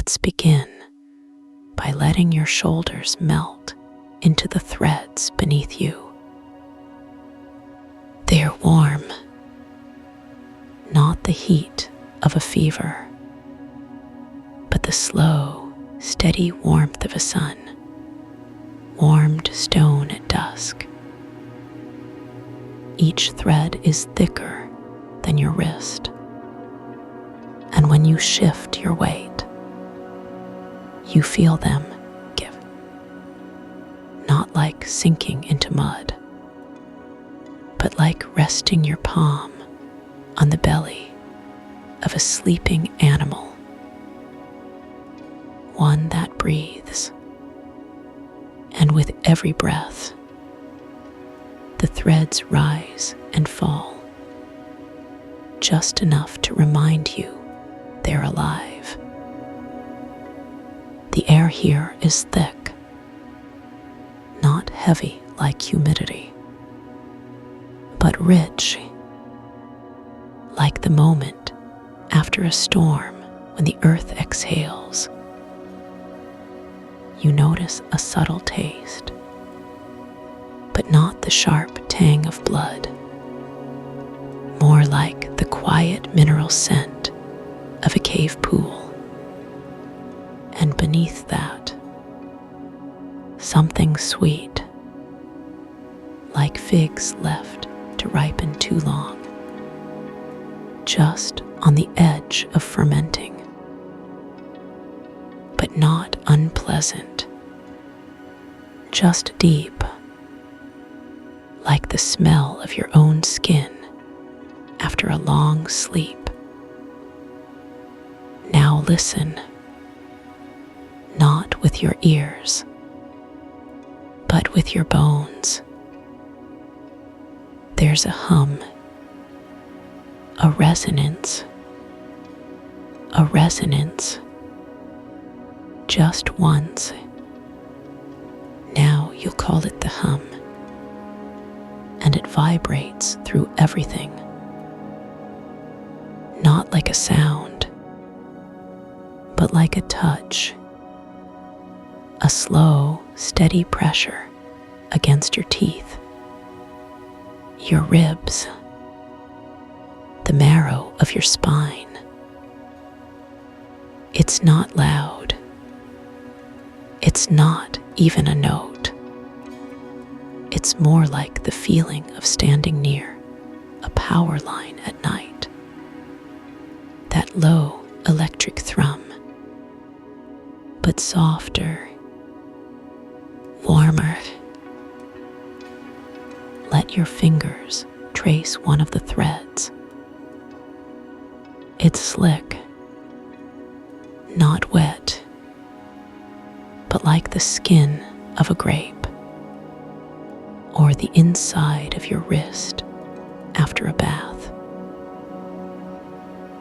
Let's begin by letting your shoulders melt into the threads beneath you. They are warm, not the heat of a fever, but the slow, steady warmth of a sun, warmed stone at dusk. Each thread is thicker than your wrist, and when you shift your weight, you feel them give, not like sinking into mud, but like resting your palm on the belly of a sleeping animal, one that breathes. And with every breath, the threads rise and fall, just enough to remind you they're alive. The air here is thick, not heavy like humidity, but rich, like the moment after a storm when the earth exhales. You notice a subtle taste, but not the sharp tang of blood, more like the quiet mineral scent of a cave pool. And beneath that, something sweet, like figs left to ripen too long, just on the edge of fermenting, but not unpleasant, just deep, like the smell of your own skin after a long sleep. Now listen, not with your ears, but with your bones. There's a hum, a resonance, just once. Now you'll call it the hum, and it vibrates through everything, not like a sound, but like a touch, a slow, steady pressure against your teeth, your ribs, the marrow of your spine. It's not loud. It's not even a note. It's more like the feeling of standing near a power line at night. That low electric thrum, but softer, warmer. Let your fingers trace one of the threads. It's slick, not wet, but like the skin of a grape, or the inside of your wrist after a bath.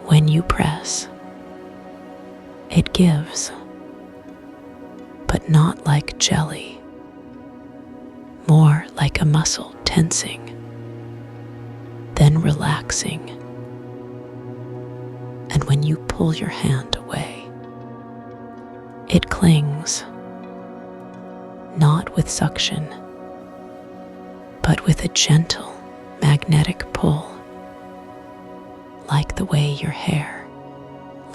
When you press, it gives, but not like jelly, more like a muscle tensing, then relaxing. And when you pull your hand away, it clings, not with suction, but with a gentle magnetic pull, like the way your hair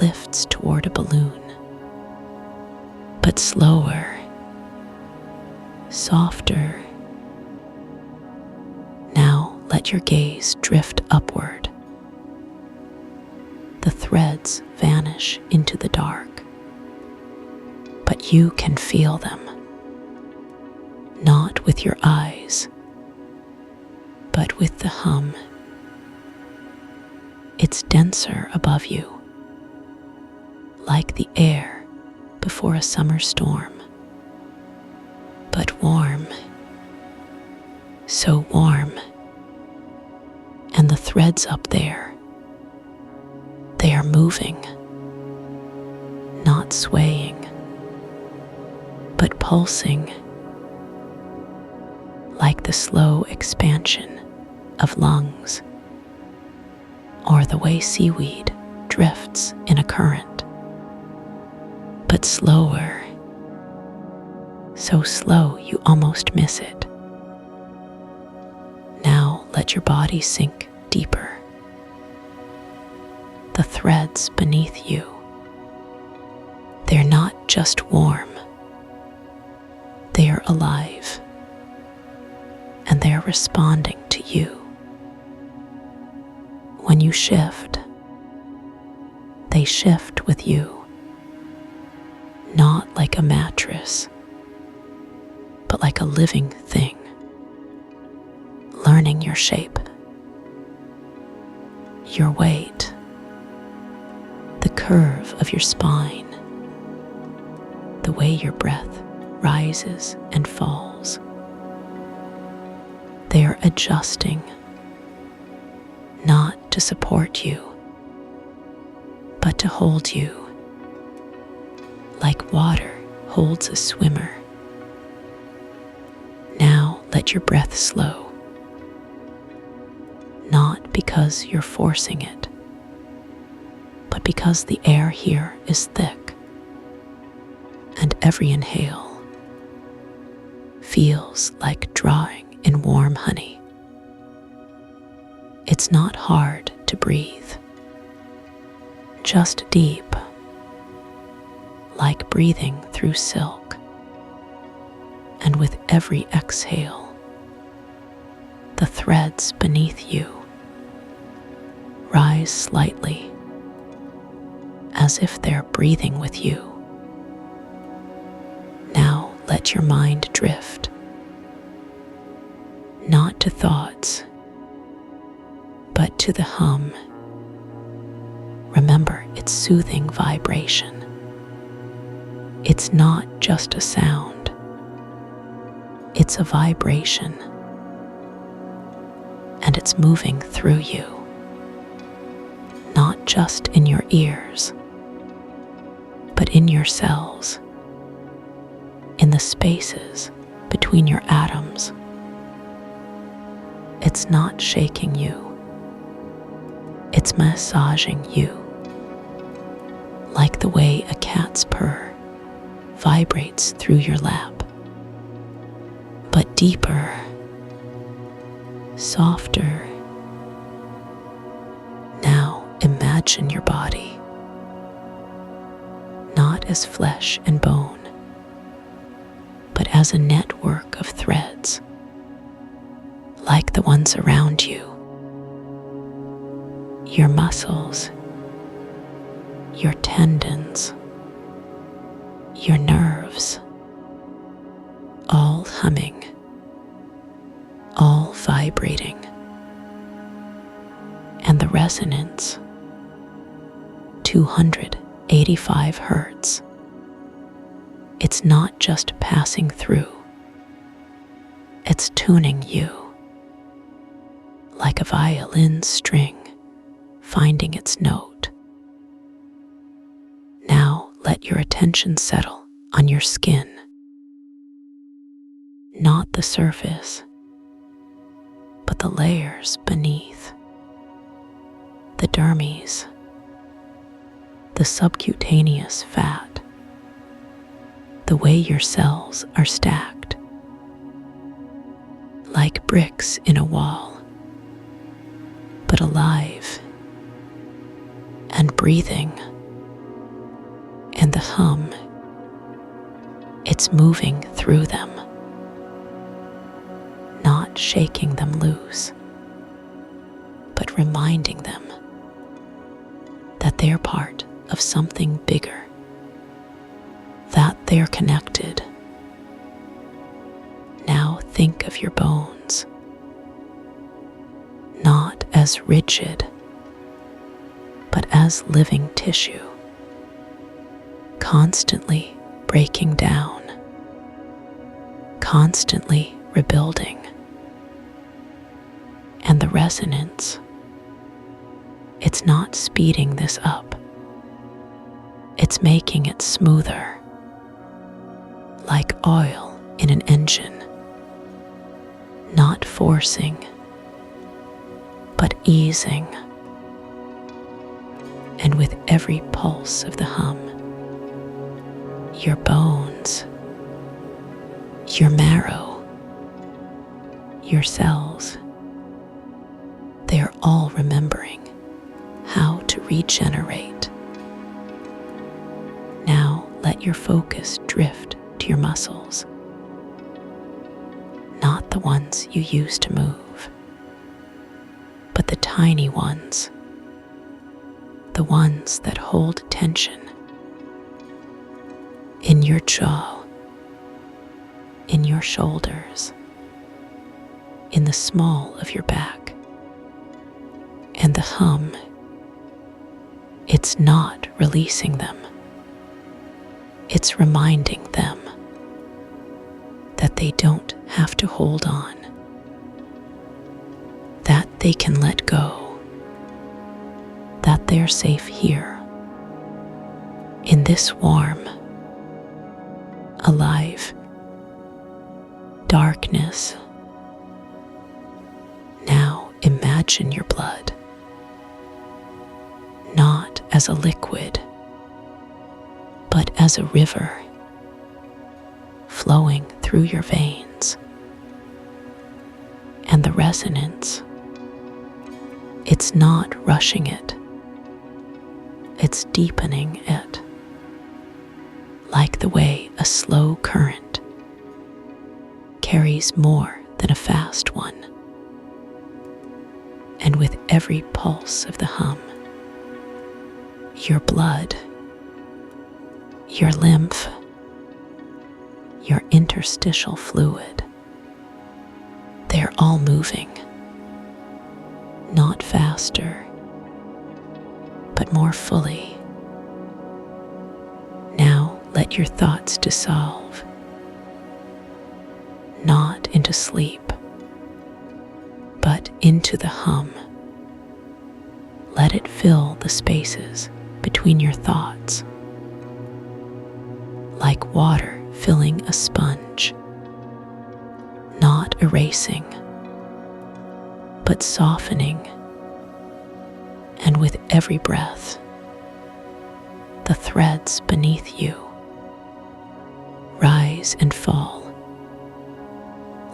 lifts toward a balloon, but slower, softer. Now let your gaze drift upward. The threads vanish into the dark, but you can feel them, not with your eyes, but with the hum. It's denser above you, like the air before a summer storm, but warm, so warm. And the threads up there, they are moving, not swaying, but pulsing, like the slow expansion of lungs, or the way seaweed drifts in a current. but slower, so slow you almost miss it. Now let your body sink deeper. The threads beneath you, they're not just warm, they are alive, and they're responding to you. When you shift, they shift with you, not like a mattress, but like a living thing, learning your shape, your weight, the curve of your spine, the way your breath rises and falls. They are adjusting, not to support you, but to hold you, like water holds a swimmer. Now let your breath slow, not because you're forcing it, but because the air here is thick, and every inhale feels like drawing in warm honey. It's not hard to breathe, just deep, like breathing through silk. And with every exhale, the threads beneath you rise slightly, as if they're breathing with you. Now let your mind drift, not to thoughts, but to the hum. Remember its soothing vibration. It's not just a sound, it's a vibration, and it's moving through you, not just in your ears, but in your cells, in the spaces between your atoms. It's not shaking you, it's massaging you, like the way a cat's purr vibrates through your lap, but deeper, softer. Now imagine your body, not as flesh and bone, but as a network of threads, like the ones around you. Your muscles, your tendons, your nerves, all humming, all vibrating, and the resonance, 285 hertz. It's not just passing through, it's tuning you, like a violin string finding its note. Now let your attention settle on your skin, not the surface, but the layers beneath, the dermis, the subcutaneous fat, the way your cells are stacked, like bricks in a wall, but alive and breathing. And the hum, it's moving through them, not shaking them loose, but reminding them that they're part of something bigger, that they're connected. Now think of your bones, not as rigid, but as living tissue, constantly breaking down, constantly rebuilding. And the resonance, it's not speeding this up, it's making it smoother, like oil in an engine, not forcing, but easing. And with every pulse of the hum, your bones, your marrow, your cells. They are all remembering how to regenerate. Now let your focus drift to your muscles, not the ones you use to move, but the tiny ones, the ones that hold tension in your jaw, in your shoulders, in the small of your back. And the hum, it's not releasing them. It's reminding them that they don't have to hold on, that they can let go, that they're safe here, in this warm, alive darkness. Now imagine your blood, not as a liquid, but as a river flowing through your veins. And the resonance, it's not rushing it, it's deepening it, like the way a slow current carries more than a fast one. And with every pulse of the hum, your blood, your lymph, your interstitial fluid, they're all moving, not faster, but more fully. Now let your thoughts dissolve, not into sleep, but into the hum. Let it fill the spaces between your thoughts, like water filling a sponge, not erasing, but softening. And with every breath, the threads beneath you rise and fall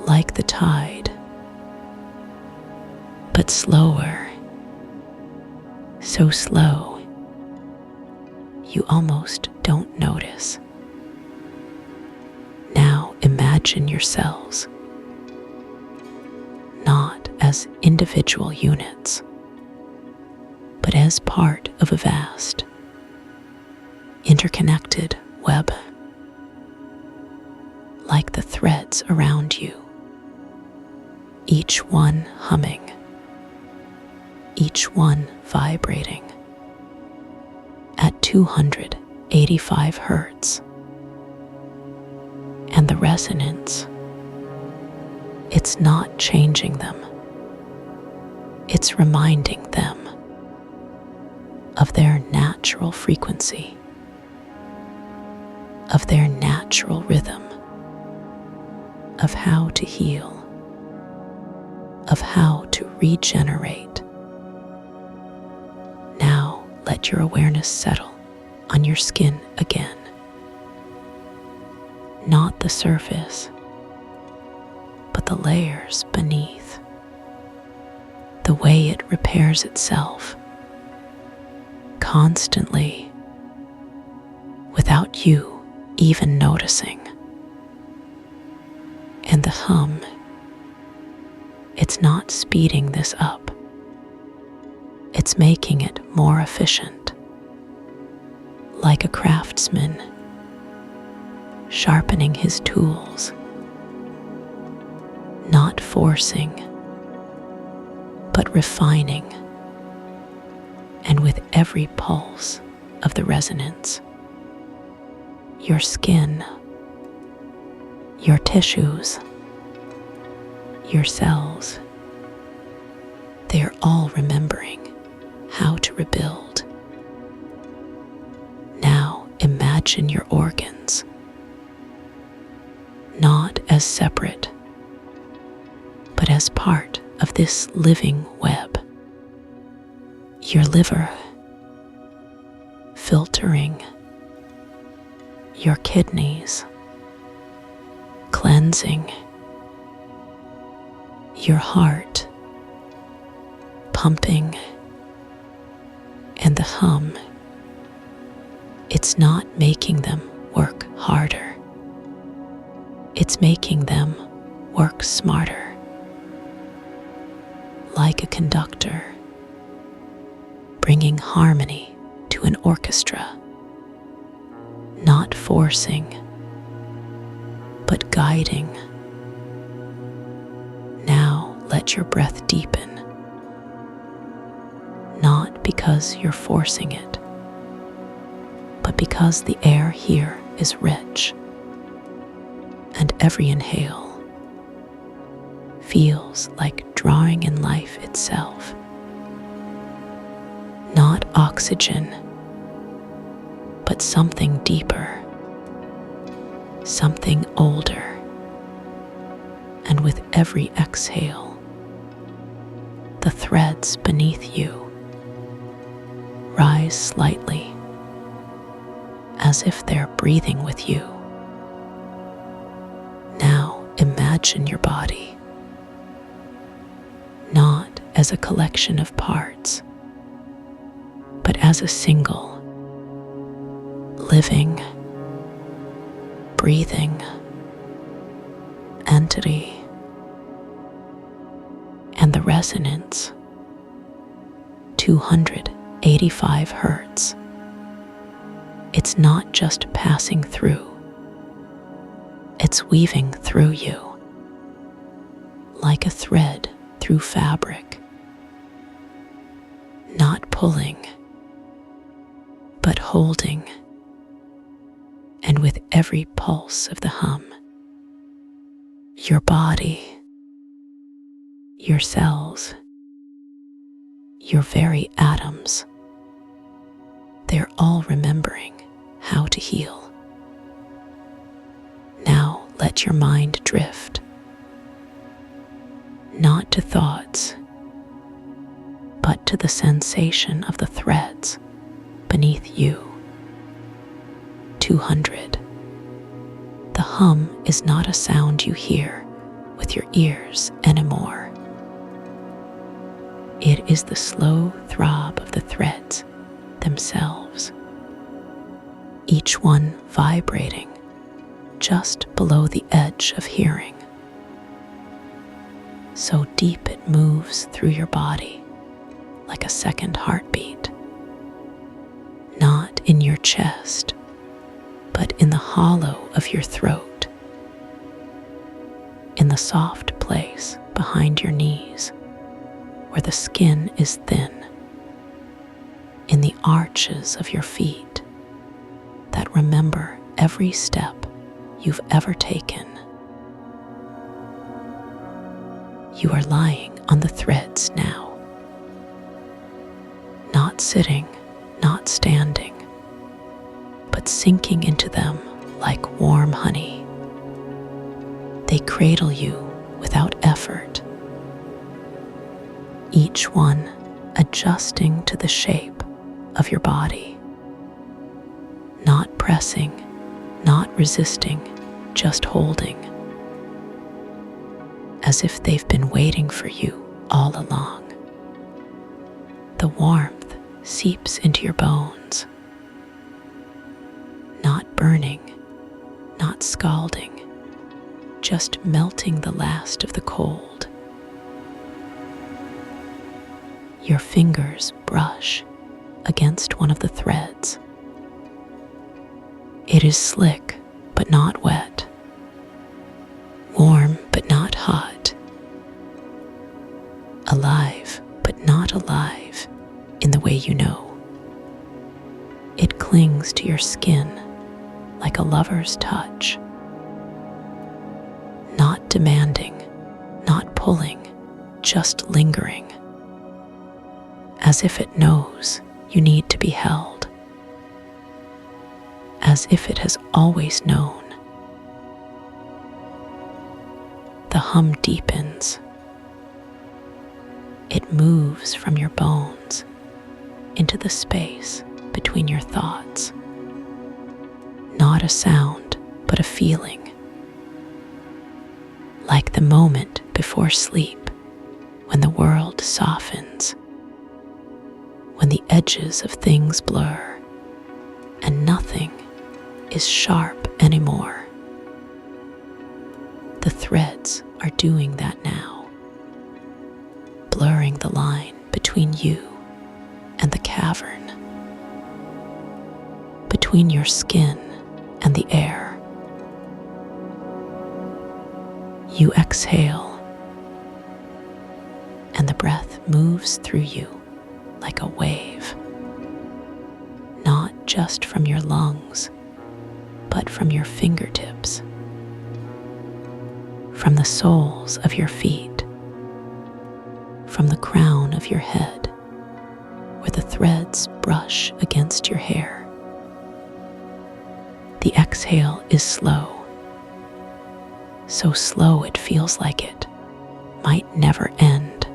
like the tide, but slower, so slow you almost don't notice. Now imagine your cells not as individual units, but as part of a vast, interconnected web, like the threads around you, each one humming, each one vibrating at 285 hertz. And the resonance, it's not changing them. It's reminding them of their natural frequency, of their natural rhythm, of how to heal, of how to regenerate. Now let your awareness settle on your skin again. Not the surface, but the layers beneath, the way it repairs itself constantly without you even noticing. And the hum, it's not speeding this up, it's making it more efficient, like a craftsman sharpening his tools, not forcing, but refining. And with every pulse of the resonance, your skin, your tissues, your cells, they are all remembering how to rebuild. Now imagine your organs not as separate, but as part of this living web. Your liver filtering, your kidneys, cleansing your heart, pumping, and the hum. It's not making them work harder. It's making them work smarter. Like a conductor, bringing harmony to an orchestra, not forcing, but guiding. Now let your breath deepen, not because you're forcing it, but because the air here is rich, and every inhale feels like drawing in life itself. Not oxygen, but something deeper, something older. And with every exhale, the threads beneath you rise slightly, as if they're breathing with you. Now imagine your body, not as a collection of parts, but as a single, living, breathing entity. And the resonance, 285 hertz. It's not just passing through, it's weaving through you, like a thread through fabric, not pulling, but holding. And with every pulse of the hum, your body, your cells, your very atoms, they're all remembering how to heal. Now let your mind drift, not to thoughts, but to the sensation of the threads beneath you. 200. The hum is not a sound you hear with your ears anymore. It is the slow throb of the threads themselves, each one vibrating just below the edge of hearing. So deep it moves through your body like a second heartbeat, not in your chest, but in the hollow of your throat, in the soft place behind your knees where the skin is thin, in the arches of your feet that remember every step you've ever taken. You are lying on the threads now, not sitting, not standing, but sinking into them like warm honey. They cradle you without effort, each one adjusting to the shape of your body, not pressing, not resisting, just holding, as if they've been waiting for you all along. The warmth seeps into your bones, not burning, not scalding, just melting the last of the cold. Your fingers brush against one of the threads. It is slick but not wet, warm but not hot, alive but not alive in the way you know. It clings to your skin like a lover's touch, not demanding, not pulling, just lingering, as if it knows you need to be held, as if it has always known. The hum deepens. It moves from your bones into the space between your thoughts, not not a sound, but a feeling, like the moment before sleep when the world softens, when the edges of things blur and nothing is sharp anymore. The threads are doing that now, blurring the line between you and the cavern, between your skin and the air. You exhale, and the breath moves through you like a wave, not just from your lungs, but from your fingertips, from the soles of your feet, from the crown of your head, where the threads brush against your hair. The exhale is slow, so slow it feels like it might never end.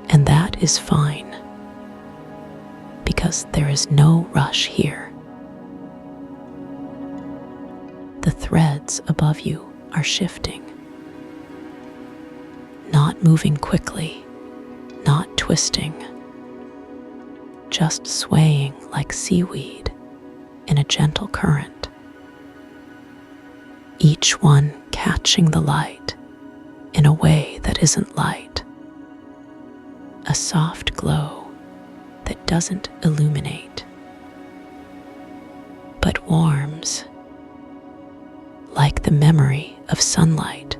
And that is fine, because there is no rush here. The threads above you are shifting, not moving quickly, not twisting, just swaying like seaweed in a gentle current, each one catching the light in a way that isn't light, a soft glow that doesn't illuminate, but warms, like the memory of sunlight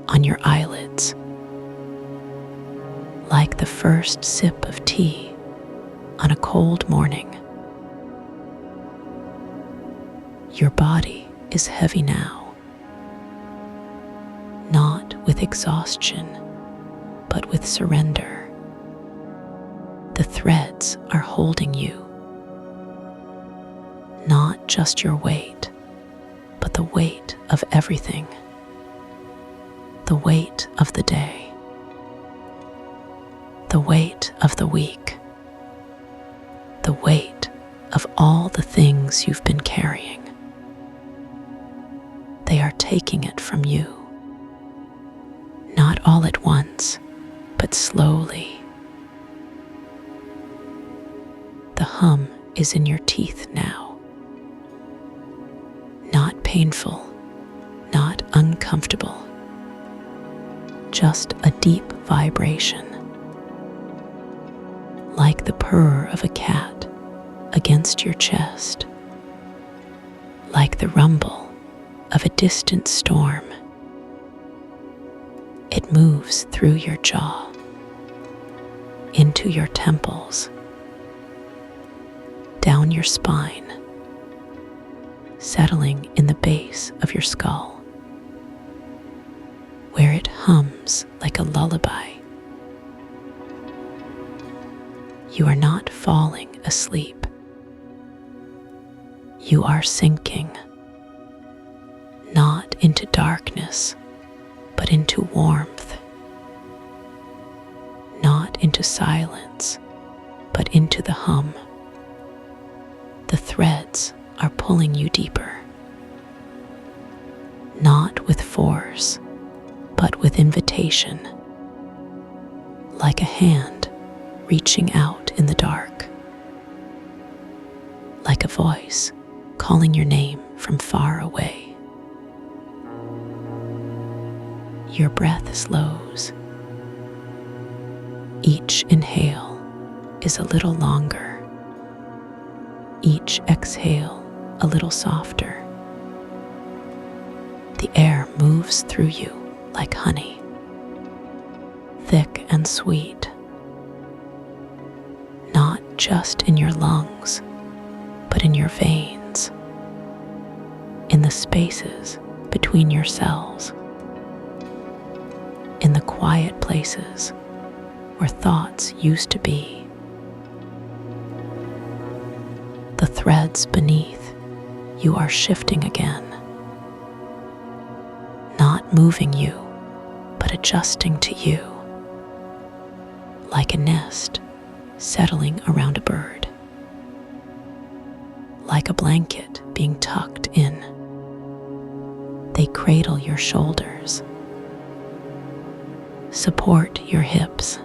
on your eyelids, like the first sip of tea on a cold morning. Your body is heavy now, not with exhaustion, but with surrender. The threads are holding you, not just your weight, but the weight of everything, the weight of the day, the weight of the week, the weight of all the things you've been carrying. They are taking it from you, not all at once, but slowly. The hum is in your teeth now, not painful, not uncomfortable, just a deep vibration, like the purr of a cat against your chest, like the rumble of a distant storm. It moves through your jaw, into your temples, down your spine, settling in the base of your skull, where it hums like a lullaby. You are not falling asleep. You are sinking, not into darkness, but into warmth, not into silence, but into the hum. The threads are pulling you deeper, not with force, but with invitation, like a hand reaching out in the dark, like a voice calling your name from far away. Your breath slows. Each inhale is a little longer, each exhale a little softer. The air moves through you like honey, thick and sweet, not just in your lungs, but in your veins, in the spaces between your cells, in the quiet places where thoughts used to be. The threads beneath you are shifting again, not moving you, but adjusting to you, like a nest settling around a bird, like a blanket being tucked in. They cradle your shoulders, support your hips,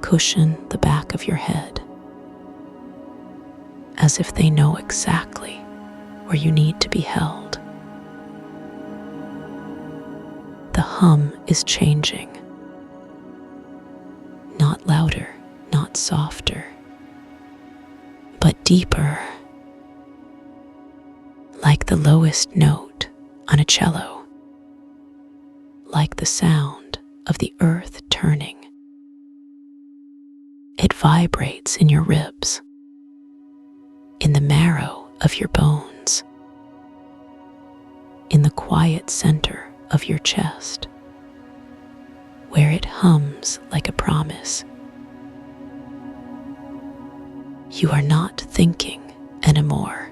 cushion the back of your head, as if they know exactly where you need to be held. The hum is changing, not louder, not softer, but deeper, like the lowest note on a cello, like the sound of the earth turning. It vibrates in your ribs, in the marrow of your bones, in the quiet center of your chest, where it hums like a promise. You are not thinking anymore,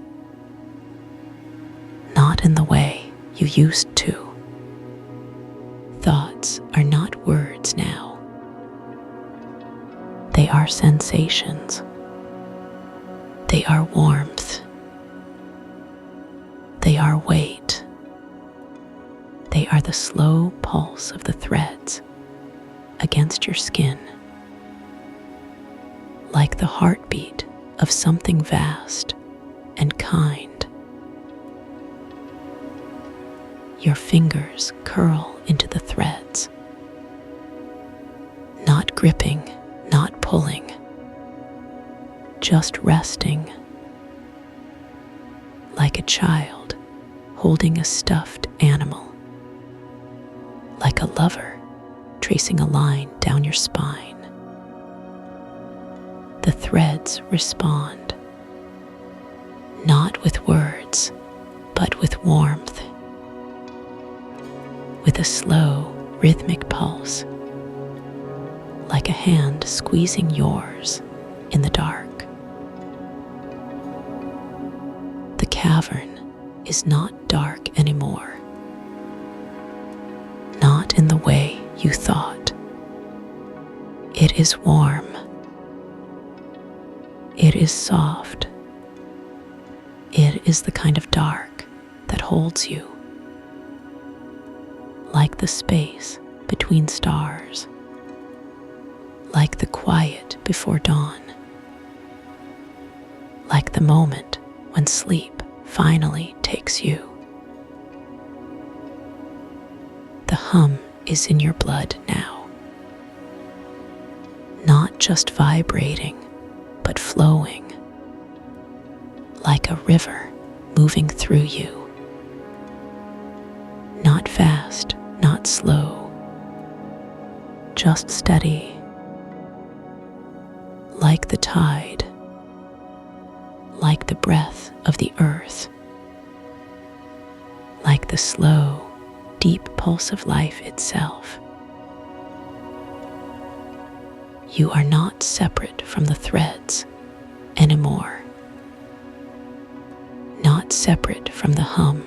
not in the way you used to. Thoughts are not words now. They are sensations. They are warmth. They are weight. They are the slow pulse of the threads against your skin, like the heartbeat of something vast and kind. Your fingers curl into the threads, not gripping, not pulling, just resting, like a child holding a stuffed animal, like a lover tracing a line down your spine. The threads respond, not with words, but with warmth, with a slow, rhythmic pulse, like a hand squeezing yours in the dark. The cavern is not dark anymore, not in the way you thought. It is warm. It is soft. It is the kind of dark that holds you, like the space between stars, like the quiet before dawn, like the moment when sleep finally takes you. The hum is in your blood now, not just vibrating, but flowing, like a river moving through you. Not fast, not slow, just steady, like the tide, like the breath of the earth, like the slow, deep pulse of life itself. You are not separate from the threads anymore, not separate from the hum,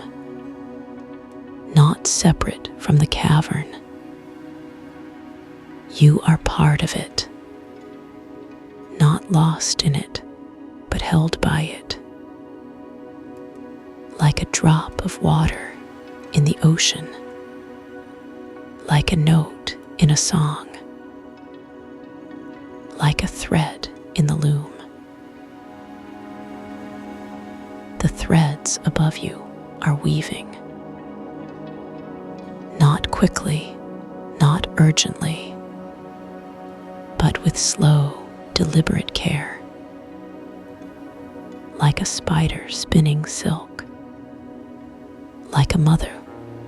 not separate from the cavern. You are part of it, not lost in it, but held by it, like a drop of water in the ocean, like a note in a song, like a thread in the loom. The threads above you are weaving, not quickly, not urgently, but with slow, deliberate care, like a spider spinning silk, like a mother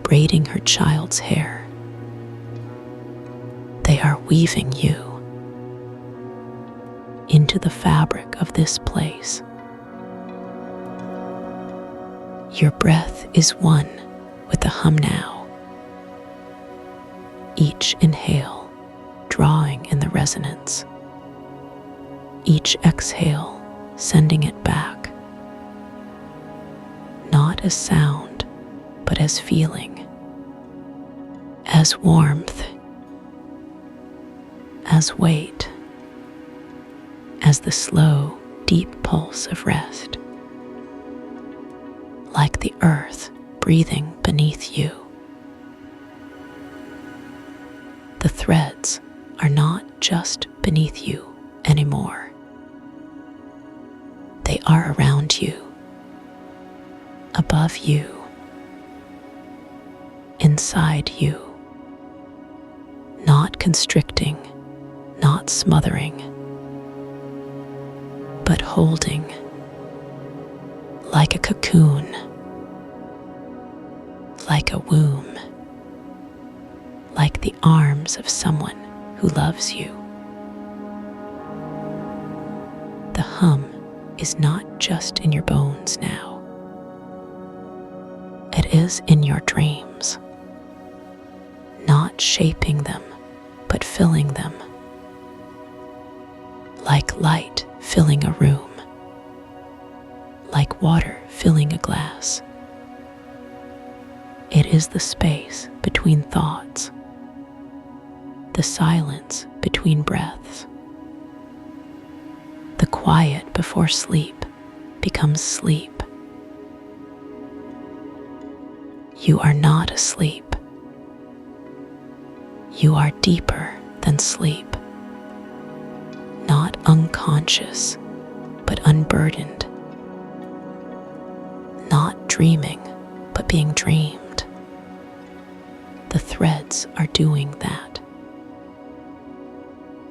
braiding her child's hair. They are weaving you into the fabric of this place. Your breath is one with the hum now, each inhale drawing in the resonance, each exhale sending it back, not as sound, but as feeling, as warmth, as weight, as the slow, deep pulse of rest like the earth breathing beneath you. The threads are not just beneath you anymore. They are around you, above you, inside you, not constricting, not smothering, but holding like a cocoon, like a womb, like the arms of someone who loves you. The hum is not just in your bones now. It is in your dreams, not shaping them, but filling them, like light filling a room, like water filling a glass. It is the space between thoughts, the silence between breaths. The quiet before sleep becomes sleep. You are not asleep. You are deeper than sleep, not unconscious, but unburdened, not dreaming, but being dreamed. The threads are doing that,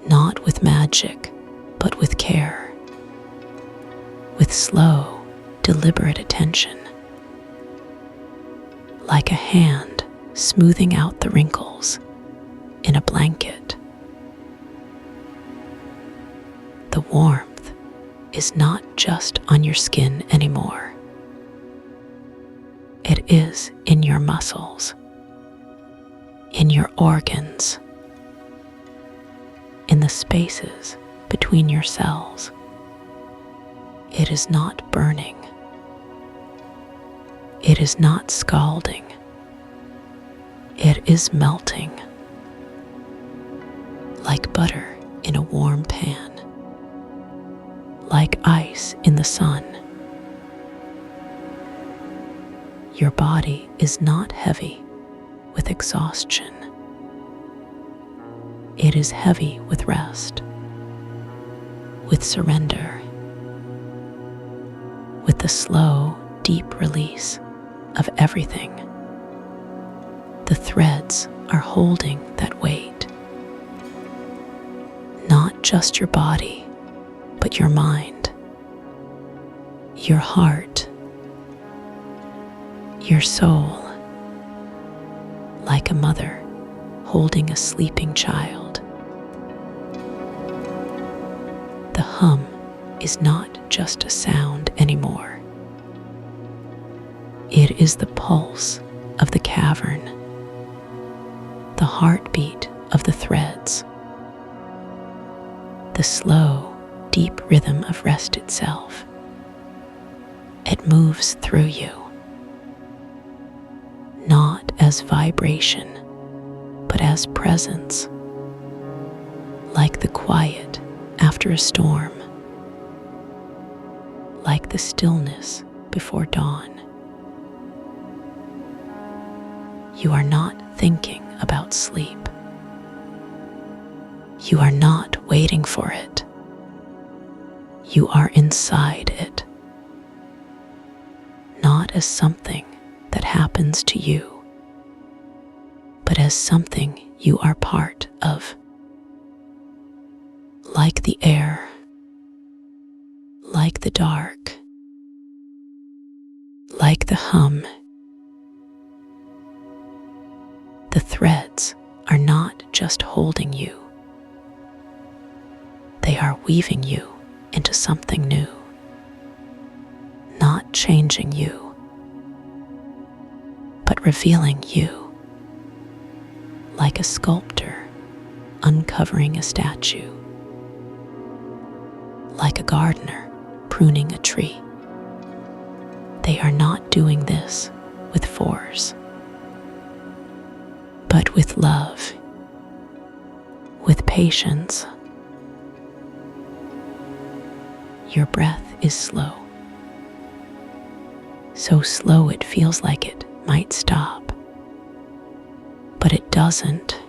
not with magic, but with care, with slow, deliberate attention, like a hand smoothing out the wrinkles in a blanket. The warmth is not just on your skin anymore. It is in your muscles, in your organs, in the spaces between your cells. It is not burning. It is not scalding. It is melting, like butter in a warm pan, like ice in the sun. Your body is not heavy with exhaustion. It is heavy with rest, with surrender, with the slow, deep release of everything. The threads are holding that weight. Not just your body, but your mind, your heart, your soul, like a mother holding a sleeping child. The hum is not just a sound anymore. It is the pulse of the cavern, the heartbeat of the threads, the slow, deep rhythm of rest itself. It moves through you, not as vibration, but as presence, like the quiet after a storm, like the stillness before dawn. You are not thinking about sleep. You are not waiting for it. You are inside it, not as something that happens to you, but as something you are part of. Like the air, like the dark, like the hum. The threads are not just holding you. They are weaving you into something new, not changing you, but revealing you, like a sculptor uncovering a statue, like a gardener pruning a tree. They are not doing this with force, but with love, with patience. Your breath is slow, so slow it feels like it might stop. But it doesn't,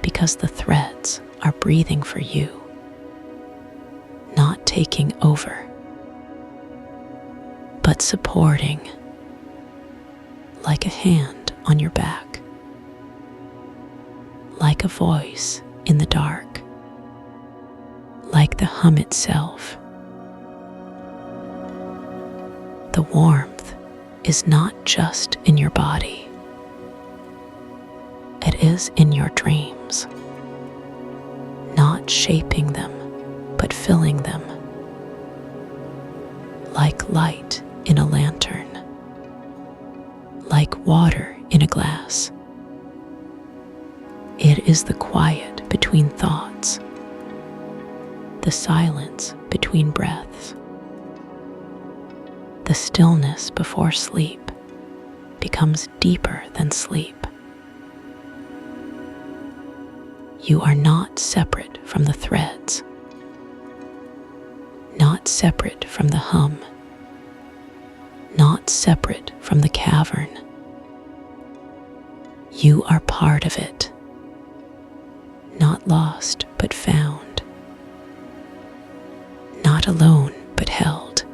because the threads are breathing for you, not taking over, but supporting, like a hand on your back, like a voice in the dark, like the hum itself. The warmth is not just in your body, it is in your dreams, not shaping them, but filling them, like light in a lantern, like water in a glass. It is the quiet between thoughts, the silence between breaths, the stillness before sleep becomes deeper than sleep. You are not separate from the threads, not separate from the hum, not separate from the cavern. You are part of it, not lost but found, not alone but held,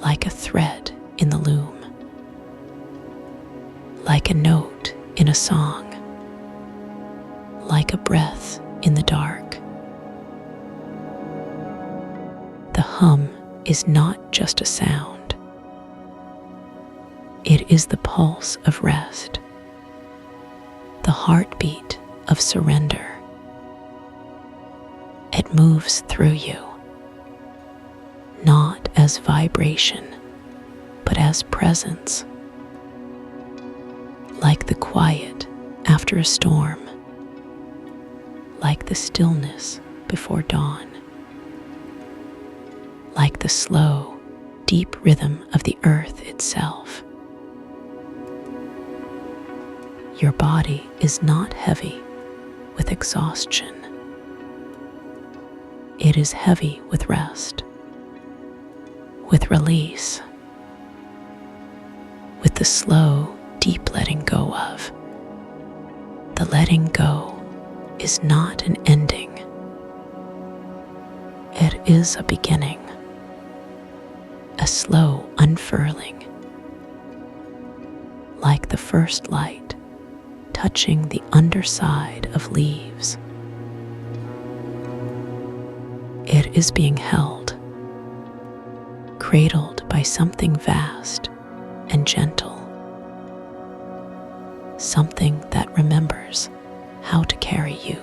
like a thread in the loom, like a note in a song, like a breath in the dark. The hum is not just a sound. It is the pulse of rest, the heartbeat of surrender. It moves through you, not as vibration, but as presence, like the quiet after a storm, like the stillness before dawn, like the slow, deep rhythm of the earth itself. Your body is not heavy with exhaustion. It is heavy with rest, with release, with the slow, deep letting go of. The letting go is not an ending. It is a beginning, a slow unfurling, like the first light touching the underside of leaves. It is being held, cradled by something vast and gentle, something that remembers how to carry you,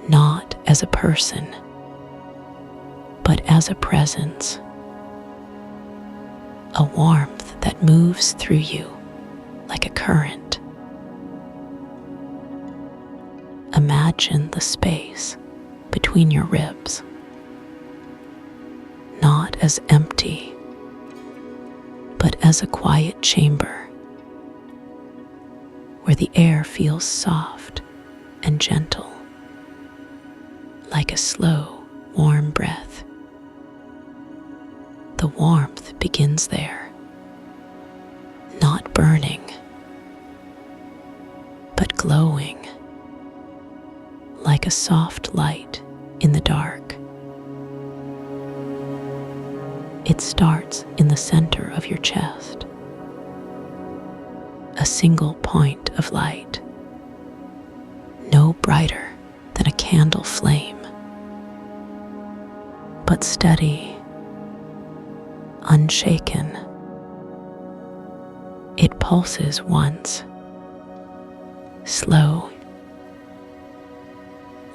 not as a person, but as a presence, a warmth that moves through you like a current. Imagine the space between your ribs, not as empty, but as a quiet chamber where the air feels soft and gentle, like a slow, warm breath. The warmth begins there, not burning, but glowing, like a soft light in the dark. It starts in the center of your chest, a single point of light, no brighter than a candle flame, but steady, unshaken. It pulses once, slow,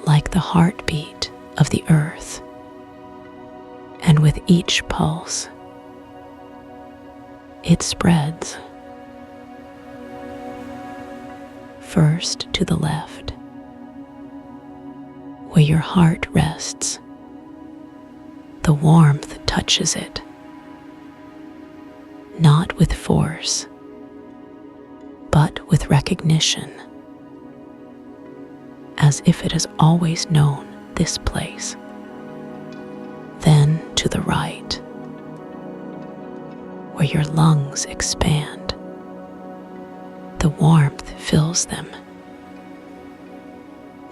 like the heartbeat of the earth, and with each pulse, it spreads. First to the left, where your heart rests. The warmth touches it, not with force, but with recognition, as if it has always known this place. Then to the right, where your lungs expand. The warmth fills them,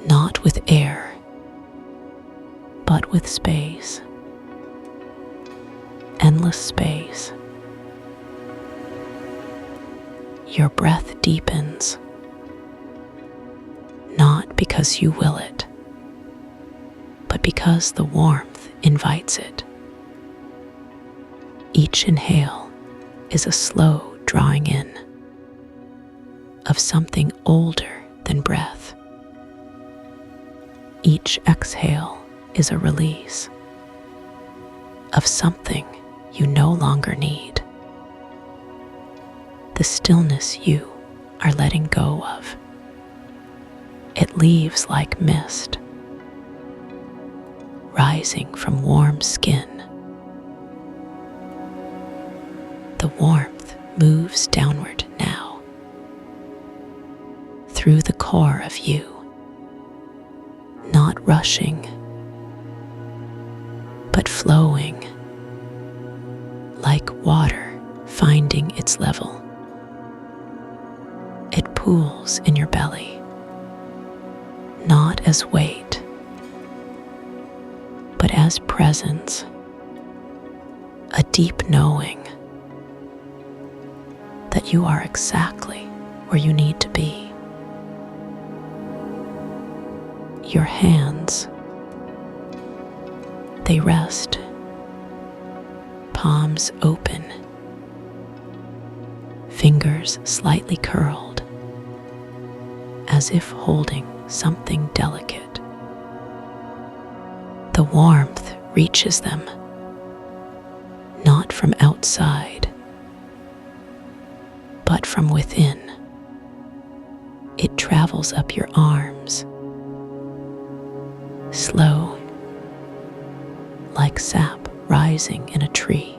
not with air, but with space, endless space. Your breath deepens, not because you will it, but because the warmth invites it. Each inhale is a slow drawing in of something older than breath. Each exhale is a release of something you no longer need. The stillness you are letting go of. It leaves like mist, rising from warm skin. The warmth moves downward now, through the core of you, not rushing, but flowing, like water finding its level. It pools in your belly, not as weight, but as presence, a deep knowing that you are exactly where you need to be. Your hands, they rest, palms open, fingers slightly curled, as if holding something delicate. The warmth reaches them, not from outside, but from within. It travels up your arms, slow, like sap rising in a tree.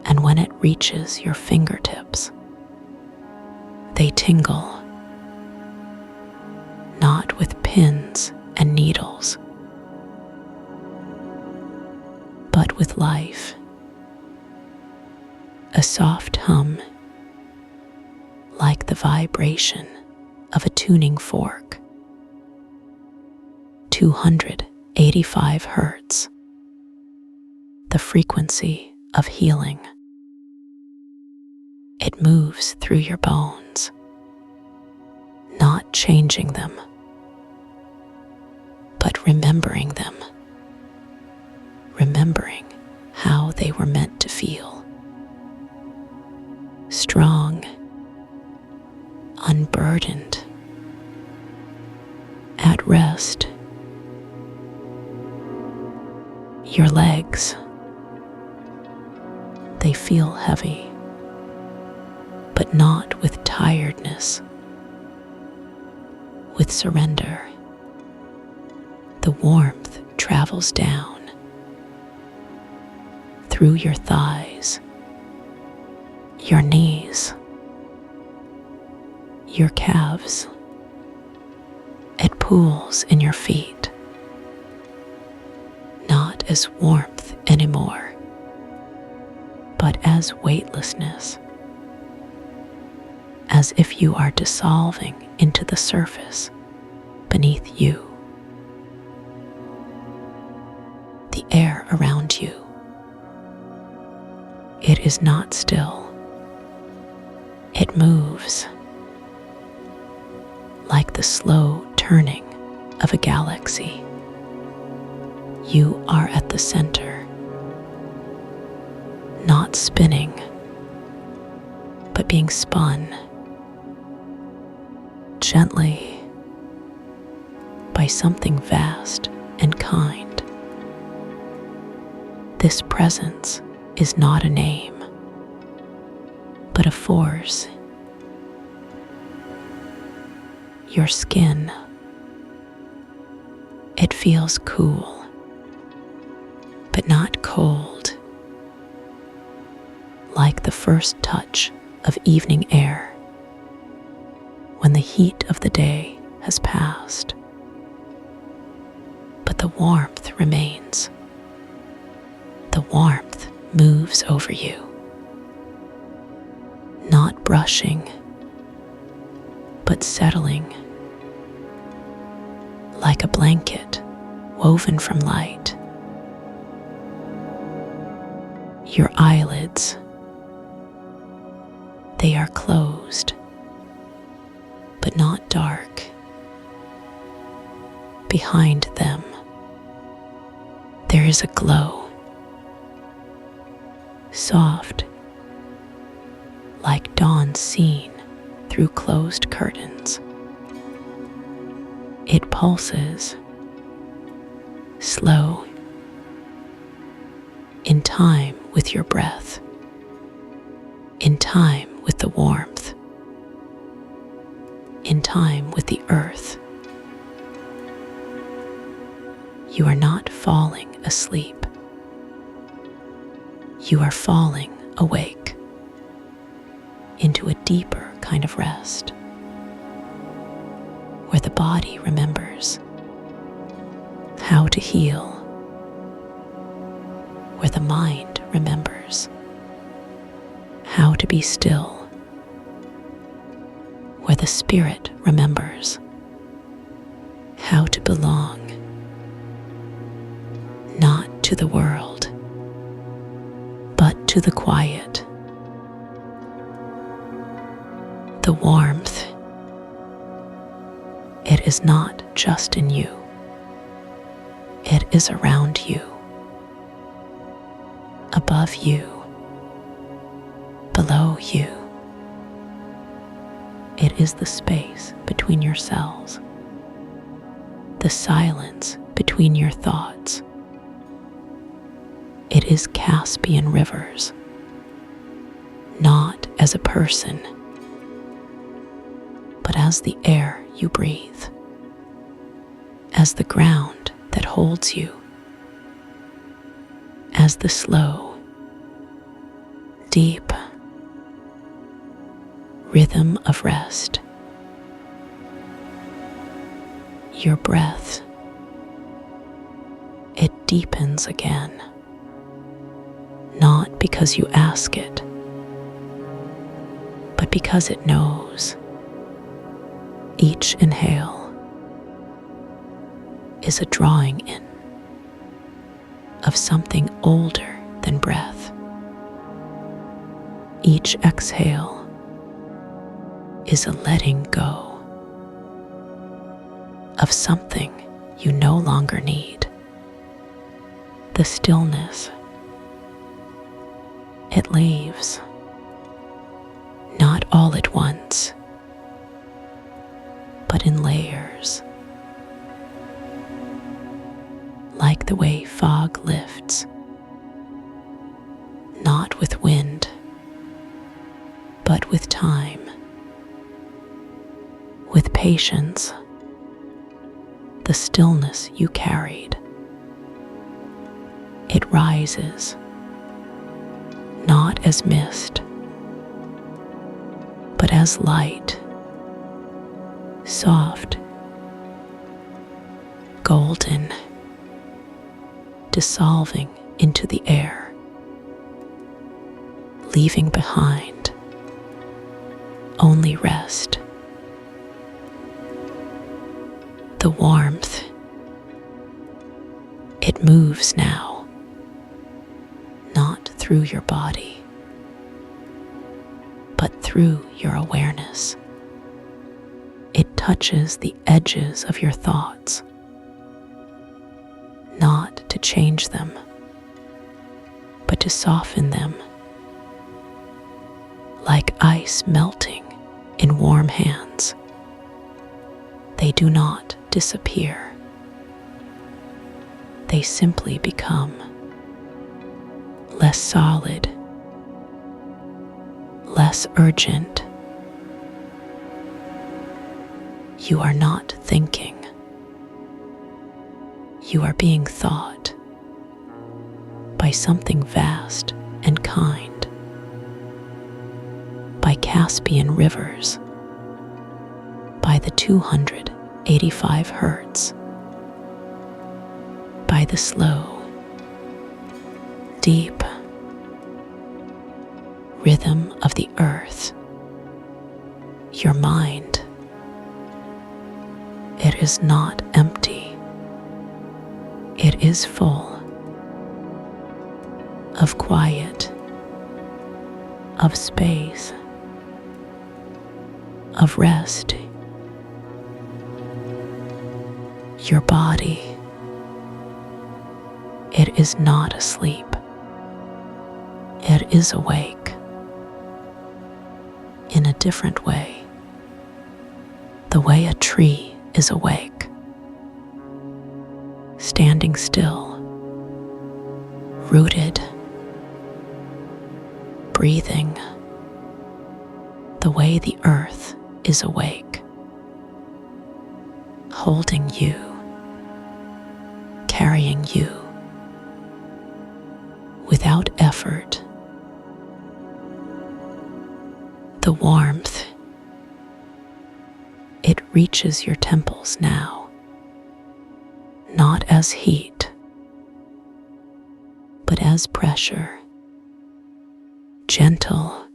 And when it reaches your fingertips, they tingle, not with pins and needles, but with life. A soft hum, like the vibration of a tuning fork. 285 hertz, the frequency of healing. It moves through your bones, not changing them, but remembering them, remembering how they were meant to feel. Strong, unburdened, at rest. Your legs, they feel heavy, but not with tiredness, with surrender. The warmth travels down through your thighs, your knees, your calves. It pools in your feet, not as warmth anymore, but as weightlessness, as if you are dissolving into the surface beneath you. The air around you, it is not still. It moves like the slow turning of a galaxy. You are at the center, not spinning, but being spun gently by something vast and kind. This presence is not a name, but a force. Your skin, it feels cool, but not cold, like the first touch of evening air when the heat of the day has passed. But the warmth remains, warmth moves over you, not brushing, but settling like a blanket woven from light. Your eyelids, they are closed, but not dark. Behind them, there is a glow, soft, like dawn seen through closed curtains. It pulses, slow, in time with your breath, in time with the warmth, in time with the earth. You are not falling asleep. You are falling awake into a deeper kind of rest, where the body remembers how to heal, where the mind remembers how to be still, where the spirit remembers how to belong, not to the world, but to the quiet. The warmth, it is not just in you, it is around you, above you, below you. It is the space between your cells, the silence between your thoughts. It is Caspian rivers, not as a person, but as the air you breathe, as the ground that holds you, as the slow, deep rhythm of rest. Your breath, it deepens again, not because you ask it, but because it knows. Each inhale is a drawing in of something older than breath. Each exhale is a letting go of something you no longer need. The stillness, it leaves, not all at once, but in layers, like the way fog lifts, not with wind, but with time, with patience. The stillness you carried, it rises, not as mist, but as light, soft, golden, dissolving into the air, leaving behind only rest. The warmth, it moves now, not through your body, but through your awareness. It touches the edges of your thoughts, not to change them, but to soften them, like ice melting in warm hands. They do not disappear. They simply become less solid, less urgent. You are not thinking. You are being thought by something vast and kind, by Caspian rivers, by the 285 hertz, by the slow, deep rhythm of the earth. Your mind, it is not empty. It is full of quiet, of space, of rest. Your body, it is not asleep. It is awake in a different way, the way a tree is awake, standing still, rooted, breathing, the way the earth is awake, holding you, carrying you without effort. The warmth, it reaches your temples now, not as heat, but as pressure, gentle,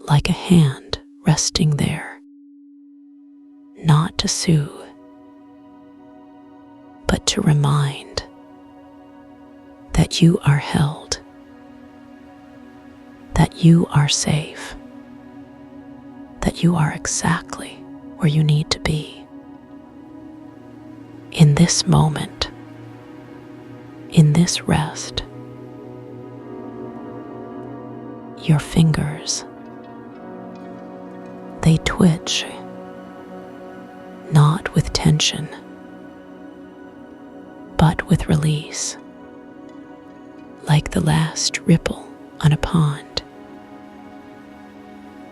like a hand resting there, not to soothe, but to remind that you are held, that you are safe, that you are exactly where you need to be. In this moment, in this rest, your fingers, they twitch, not with tension, but with release, like the last ripple on a pond.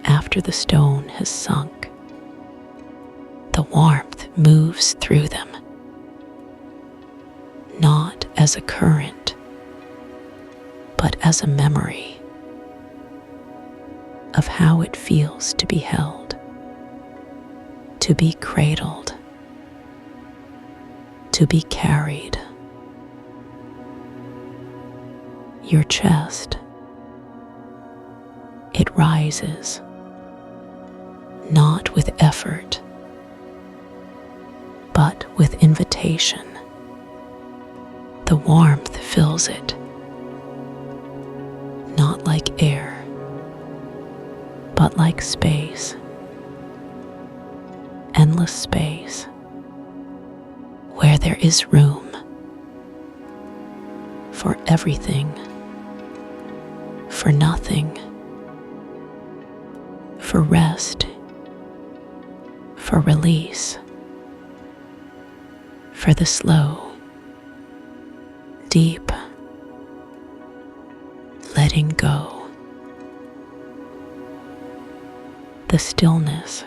After the stone has sunk, the warmth moves through them, not as a current, but as a memory of how it feels to be held, to be cradled, to be carried. Your chest, it rises, not with effort, but with invitation. The warmth fills it, not like air, but like space, endless space, where there is room for everything, for nothing, for rest, for release, for the slow, deep letting go. The stillness,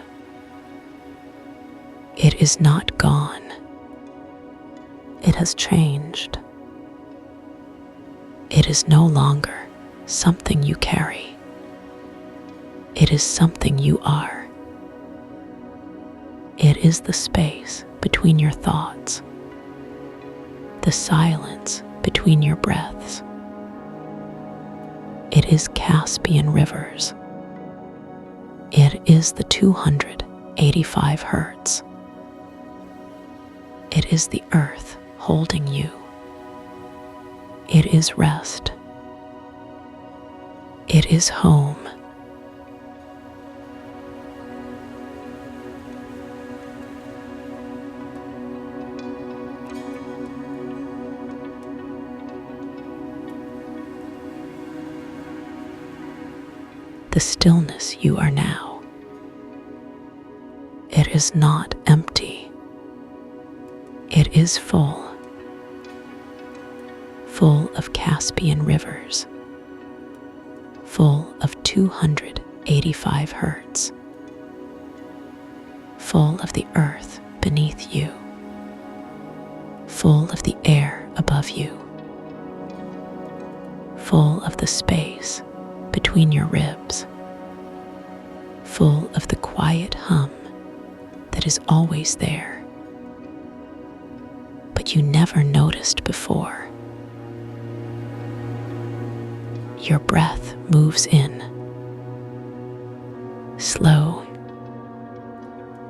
it is not gone. It has changed. It is no longer something you carry. It is something you are. It is the space between your thoughts, the silence between your breaths. It is Caspian rivers. It is the 285 hertz. It is the earth holding you. It is rest. It is home. The stillness you are now, it is not empty. It is full of Caspian rivers, full of 285 hertz, full of the earth beneath you, full of the air above you, full of the space between your ribs, full of the quiet hum that is always there, but you never noticed before. Your breath moves in, slow,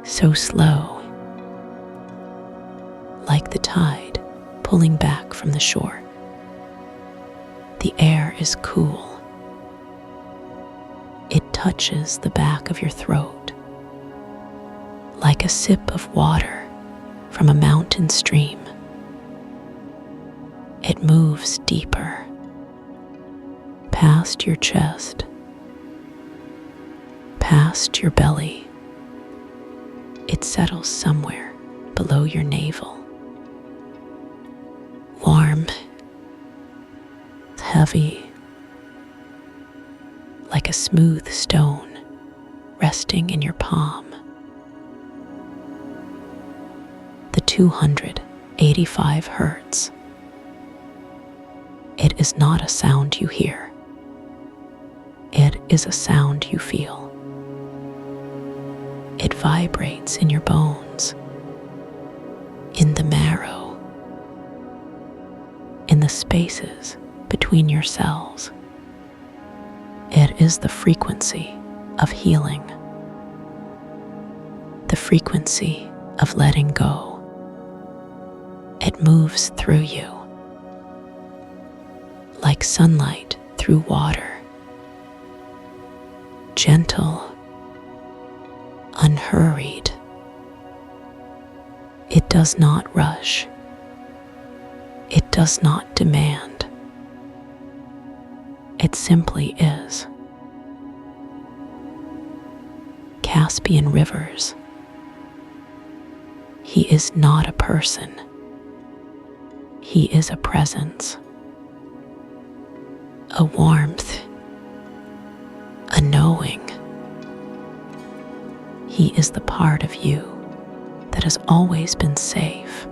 so slow, like the tide pulling back from the shore. The air is cool. It touches the back of your throat, like a sip of water from a mountain stream. It moves deeper, past your chest, past your belly. It settles somewhere below your navel. Warm, heavy, like a smooth stone resting in your palm. The 285 hertz. It is not a sound you hear. It is a sound you feel. It vibrates in your bones, in the marrow, in the spaces between your cells. It is the frequency of healing, the frequency of letting go. It moves through you, like sunlight through water, gentle, unhurried. It does not rush. It does not demand. It simply is. Caspian rivers. He is not a person. He is a presence, a warmth, a knowing. He is the part of you that has always been safe,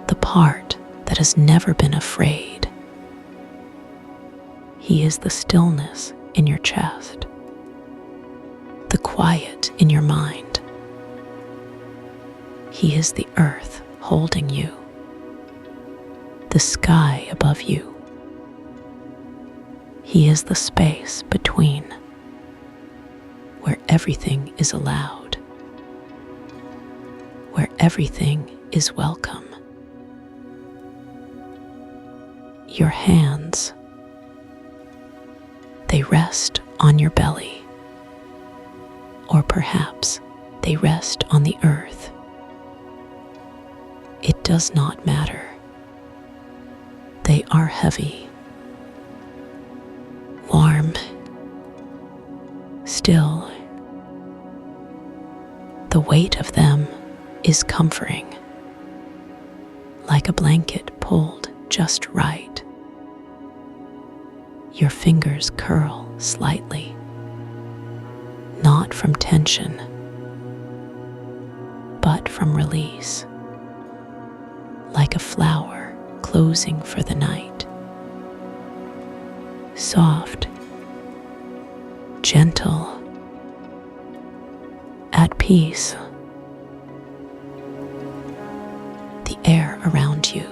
the part that has never been afraid. He is the stillness in your chest, the quiet in your mind. He is the earth holding you, the sky above you. He is the space between, where everything is allowed, where everything is welcome. Your hands, they rest on your belly, or perhaps they rest on the earth. It does not matter. They are heavy, warm, still. The weight of them is comforting, like a blanket pulled just right. Your fingers curl slightly, not from tension, but from release, like a flower closing for the night. Soft, gentle, at peace. The air around you,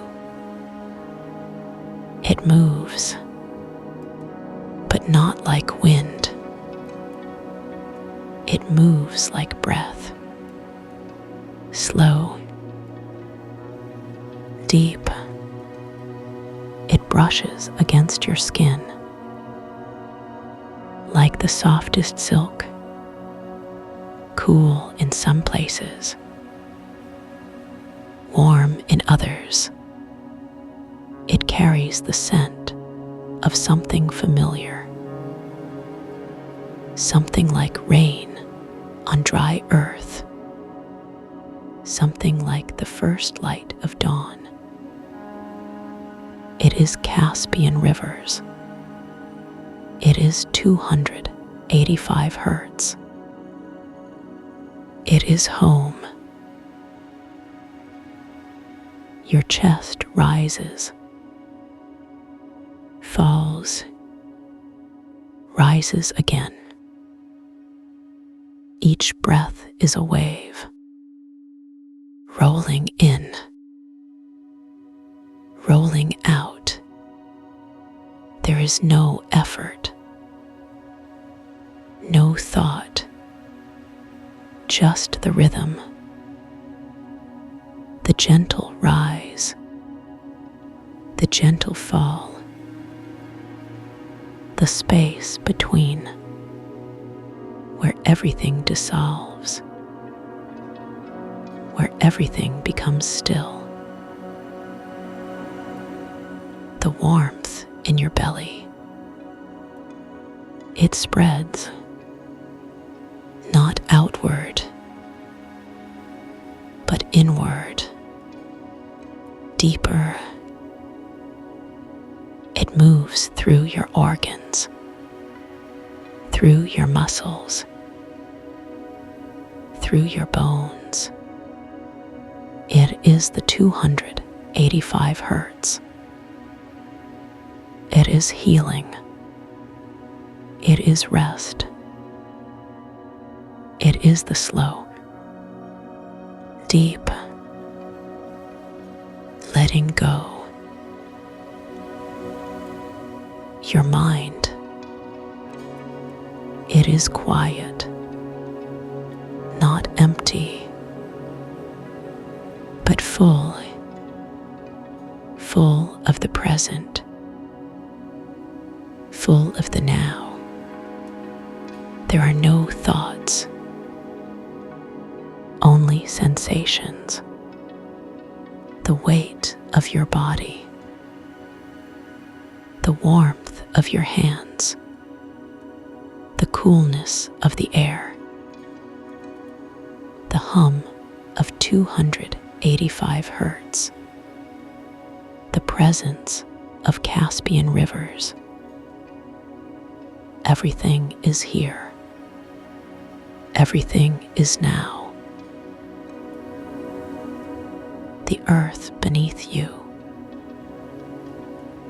it moves, but not like wind. It moves like breath, slow, deep. It brushes against your skin like the softest silk, cool in some places, warm in others. It carries the scent of something familiar, something like rain on dry earth, something like the first light of dawn. It is Caspian rivers. It is 285 hertz. It is home. Your chest rises, falls, rises again. Each breath is a wave, rolling in, rolling out. There is is no effort, no thought, just the rhythm, the gentle rise, the gentle fall, the space between, where everything dissolves, where everything becomes still. The warmth in your belly, it spreads, not outward, but inward, deeper. It moves through your organs, through your muscles, through your bones. It is the 285 hertz. It is healing. It is rest. It is the slow, deep letting go. Your mind, it is quiet, not empty, but full of the present, full of the now. There are no thoughts, only sensations. The weight of your body, the warmth of your hands, the coolness of the air, the hum of 285 hertz, the presence of Caspian rivers. Everything is here. Everything is now. The earth beneath you,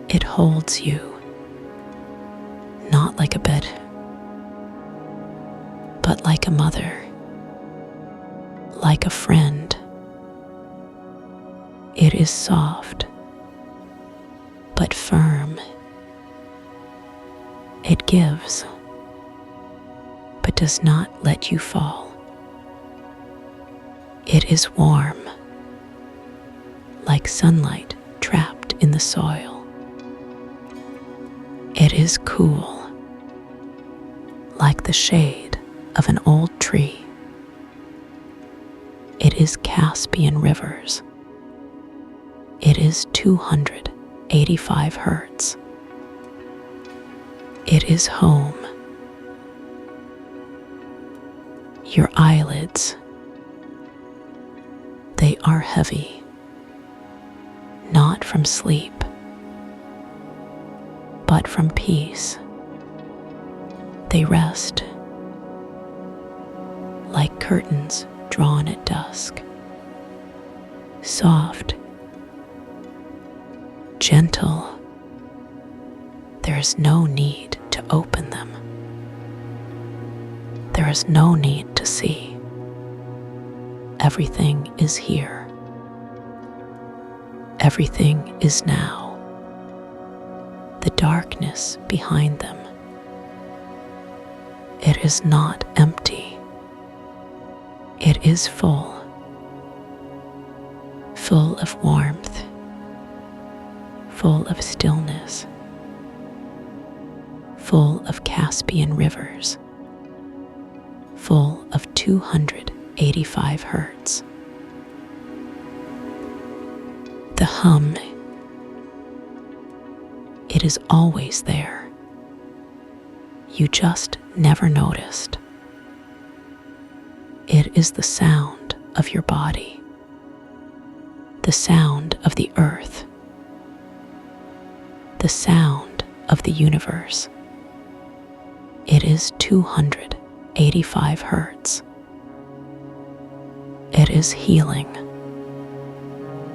it holds you, not like a bed, but like a mother, like a friend. It is soft, but firm. It gives, but does not let you fall. It is warm, like sunlight trapped in the soil. It is cool, like the shade of an old tree. It is Caspian rivers. It is 285 hertz. It is home. Your eyelids, they are heavy, not from sleep, but from peace. They rest like curtains drawn at dusk, soft, gentle. There is no need to open them. There is no need to see. Everything is here. Everything is now. The darkness behind them, it is not empty. It is full of warmth, full of stillness, full of Caspian rivers, full of 285 hertz. The hum, it is always there. You just never noticed. It is the sound of your body, the sound of the earth, the sound of the universe. It is 285 hertz. It is healing.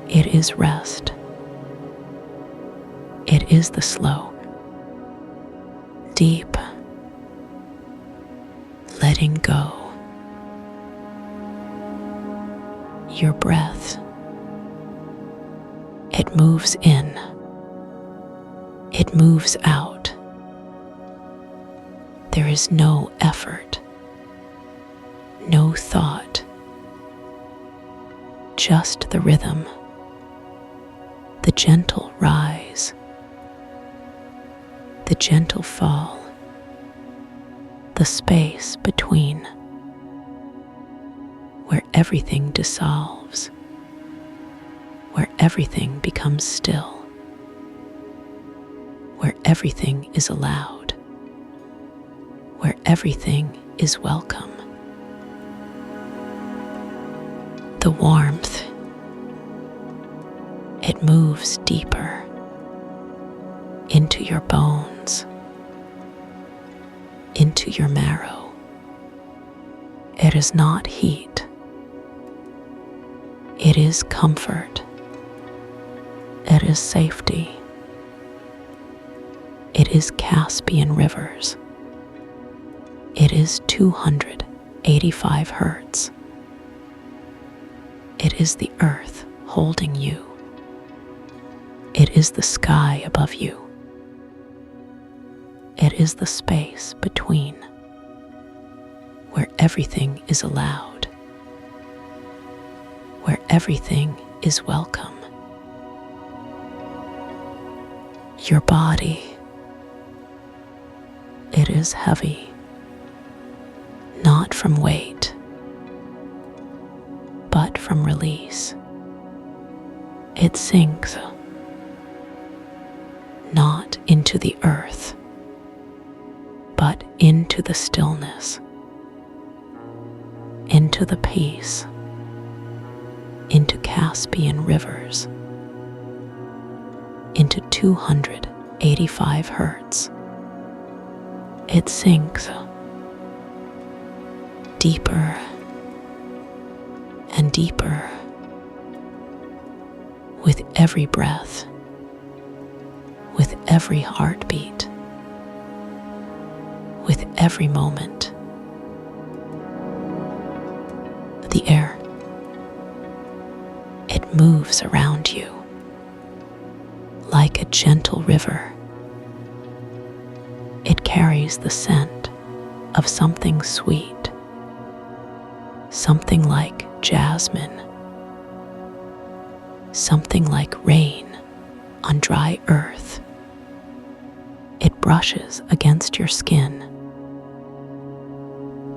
It is rest. It is the slow, deep letting go. Your breath, it moves in, it moves out, There is no effort, no thought, just the rhythm, the gentle rise, the gentle fall, the space between, where everything dissolves, where everything becomes still, where everything is allowed, where everything is welcome. The warmth, it moves deeper into your bones, into your marrow. It is not heat. It is comfort. It is safety. It is Caspian rivers. It is 285 hertz. It is the earth holding you. It is the sky above you. It is the space between, where everything is allowed, where everything is welcome. Your body, it is heavy, not from weight, but from release. It sinks, not into the earth, but into the stillness, into the peace, into Caspian rivers, into 285 hertz. It sinks deeper and deeper with every breath, with every heartbeat, with every moment. The air, it moves around you like a gentle river. It carries the scent of something sweet, something like jasmine, something like rain on dry earth. It brushes against your skin,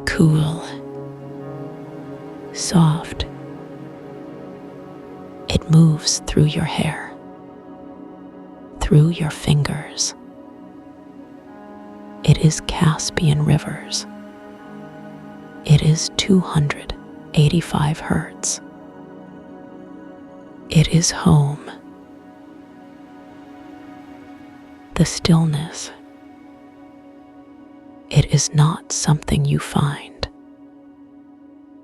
cool, soft. It moves through your hair, through your fingers. It is Caspian rivers. It is 285 hertz. It is home. The stillness, it is not something you find.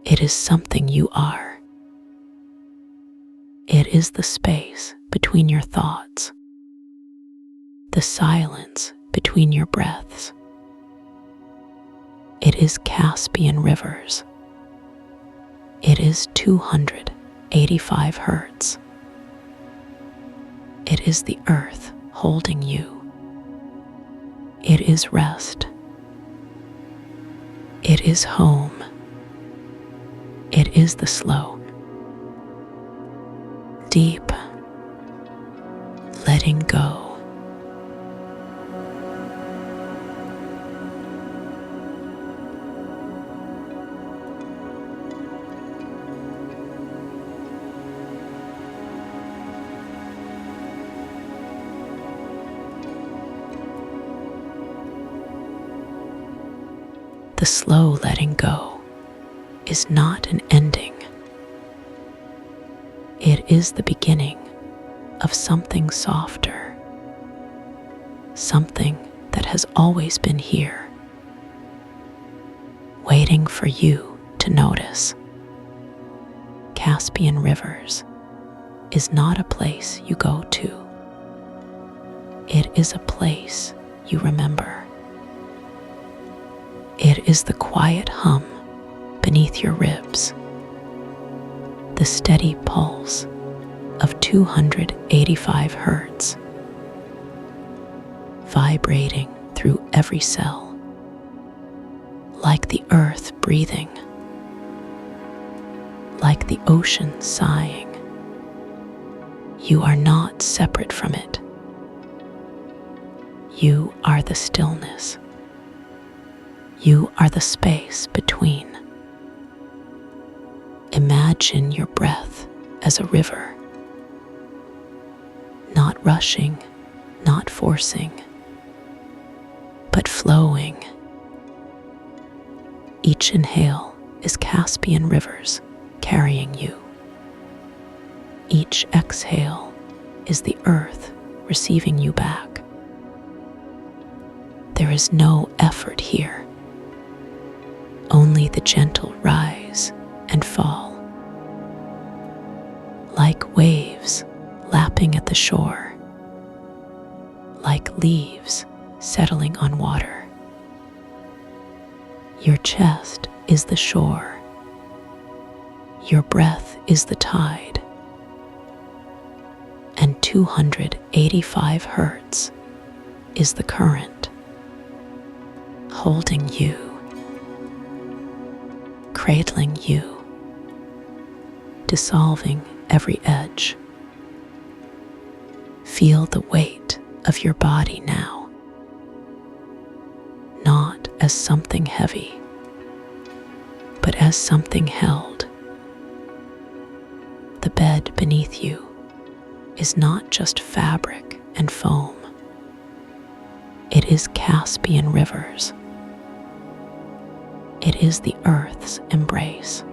It is something you are. It is the space between your thoughts, the silence between your breaths. It is Caspian rivers. It is 285 hertz. It is the earth holding you. It is rest. It is home. It is the slow, deep letting go. The slow letting go is not an ending. It is the beginning of something softer, something that has always been here, waiting for you to notice. Caspian rivers is not a place you go to. It is a place you remember. It is the quiet hum beneath your ribs, the steady pulse of 285 hertz, vibrating through every cell, like the earth breathing, like the ocean sighing. You are not separate from it. You are the stillness. You are the space between. Imagine your breath as a river, not rushing, not forcing, but flowing. Each inhale is Caspian rivers carrying you. Each exhale is the earth receiving you back. There is no effort here, only the gentle rise and fall. Like waves lapping at the shore, like leaves settling on water. Your chest is the shore. Your breath is the tide. And 285 hertz is the current, holding you, cradling you, dissolving every edge. Feel the weight of your body now, not as something heavy, but as something held. The bed beneath you is not just fabric and foam. It is Caspian rivers. It is the earth's embrace.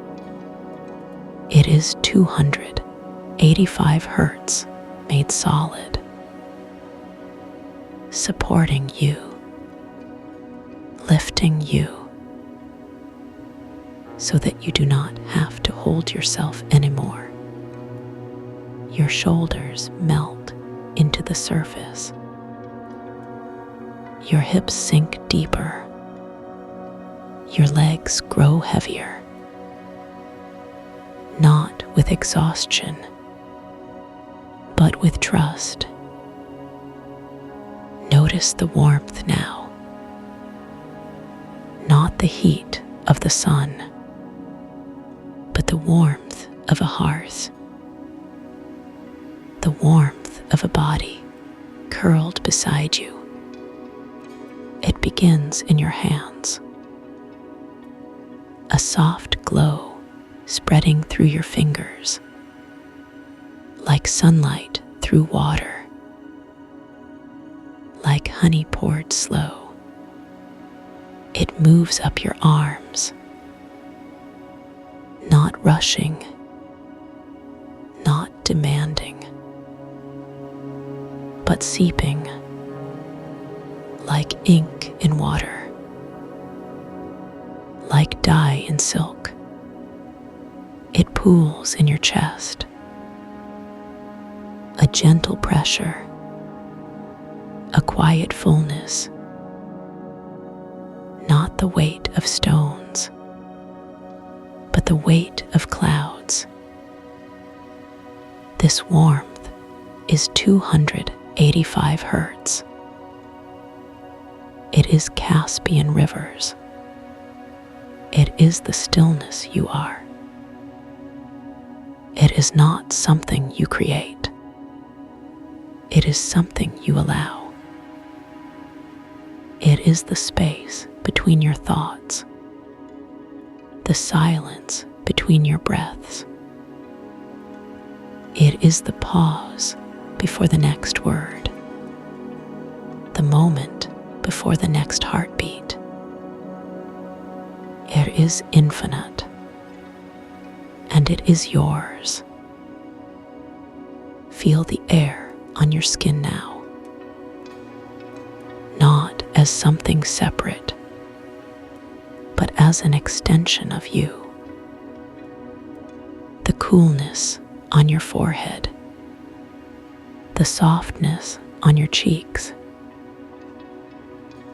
It is 285 hertz made solid, supporting you, lifting you, so that you do not have to hold yourself anymore. Your shoulders melt into the surface. Your hips sink deeper. Your legs grow heavier. Not with exhaustion, but with trust. Notice the warmth now, not the heat of the sun, but the warmth of a hearth. The warmth of a body curled beside you. It begins in your hands. A soft glow spreading through your fingers, like sunlight through water, like honey poured slow. It moves up your arms, not rushing, not demanding, but seeping like ink in water, like dye in silk. It pools in your chest, a gentle pressure, a quiet fullness, not the weight of stones, but the weight of clouds. This warmth is 285 hertz. It is Caspian rivers. It is the stillness you are. It is not something you create. It is something you allow. It is the space between your thoughts, the silence between your breaths. It is the pause before the next word, the moment before the next heartbeat. It is infinite, and it is yours. Feel the air on your skin now, not as something separate, but as an extension of you. The coolness on your forehead, the softness on your cheeks.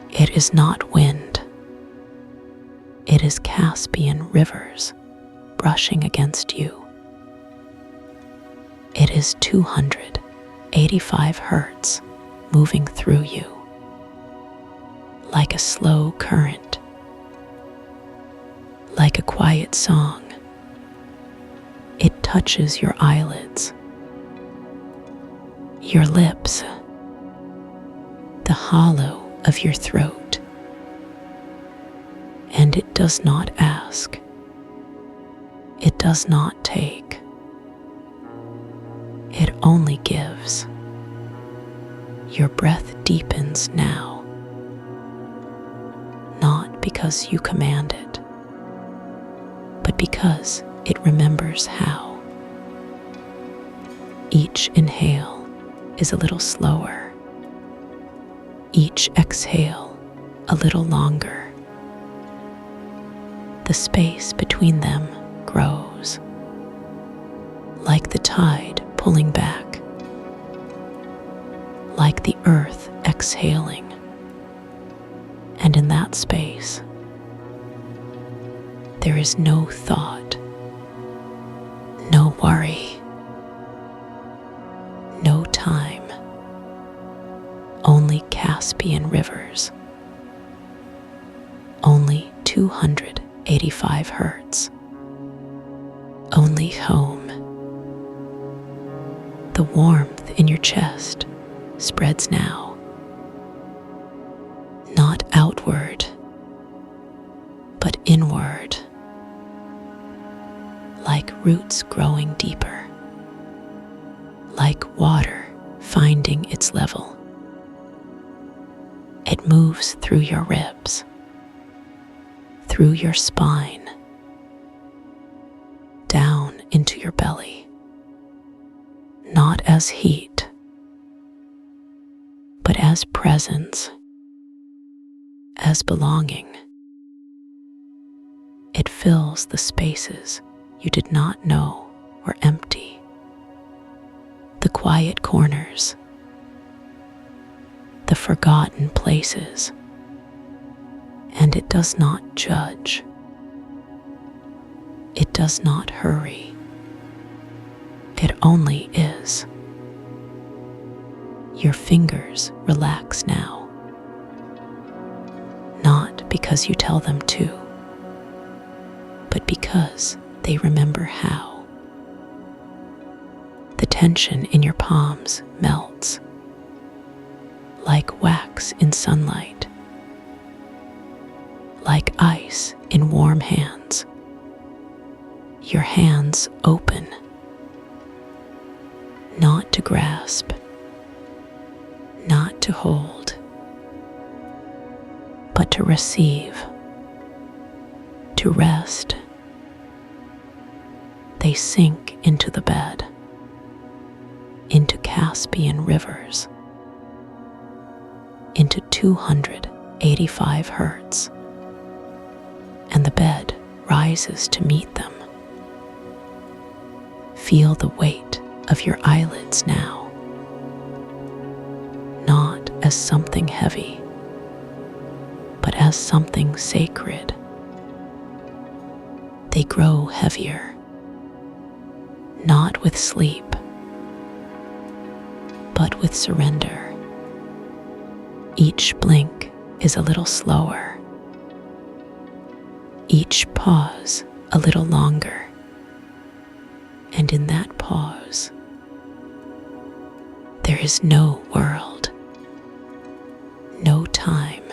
It is not wind. It is Caspian rivers brushing against you. It is 285 hertz moving through you, like a slow current, Like a quiet song, it touches your eyelids, your lips, the hollow of your throat, and it does not ask. It does not take. It only gives. Your breath deepens now, not because you command it, but because it remembers how. Each inhale is a little slower, each exhale a little longer. The space between them grows, like the tide pulling back, like the earth exhaling. And in that space, there is no thought, no worry, no time, only Caspian rivers, only 285 hertz, only home. The warmth in your chest spreads now, not outward, but inward, like roots growing deeper, like water finding its level. It moves through your ribs, through your spine, down into your belly, not as heat, but as presence, as belonging. It fills the spaces you did not know were empty, the quiet corners, the forgotten places, and it does not judge. It does not hurry. It only is. Your fingers relax now, not because you tell them to, but because they remember how. The tension in your palms melts, like wax in sunlight, like ice in warm hands. Your hands open, not to grasp, not to hold, but to receive, to rest. They sink into the bed, into Caspian rivers, into 285 hertz, and the bed rises to meet them. Feel the weight of your eyelids now, not as something heavy, but as something sacred. They grow heavier, not with sleep, but with surrender. Each blink is a little slower, each pause a little longer. And in that pause, there is no world, no time,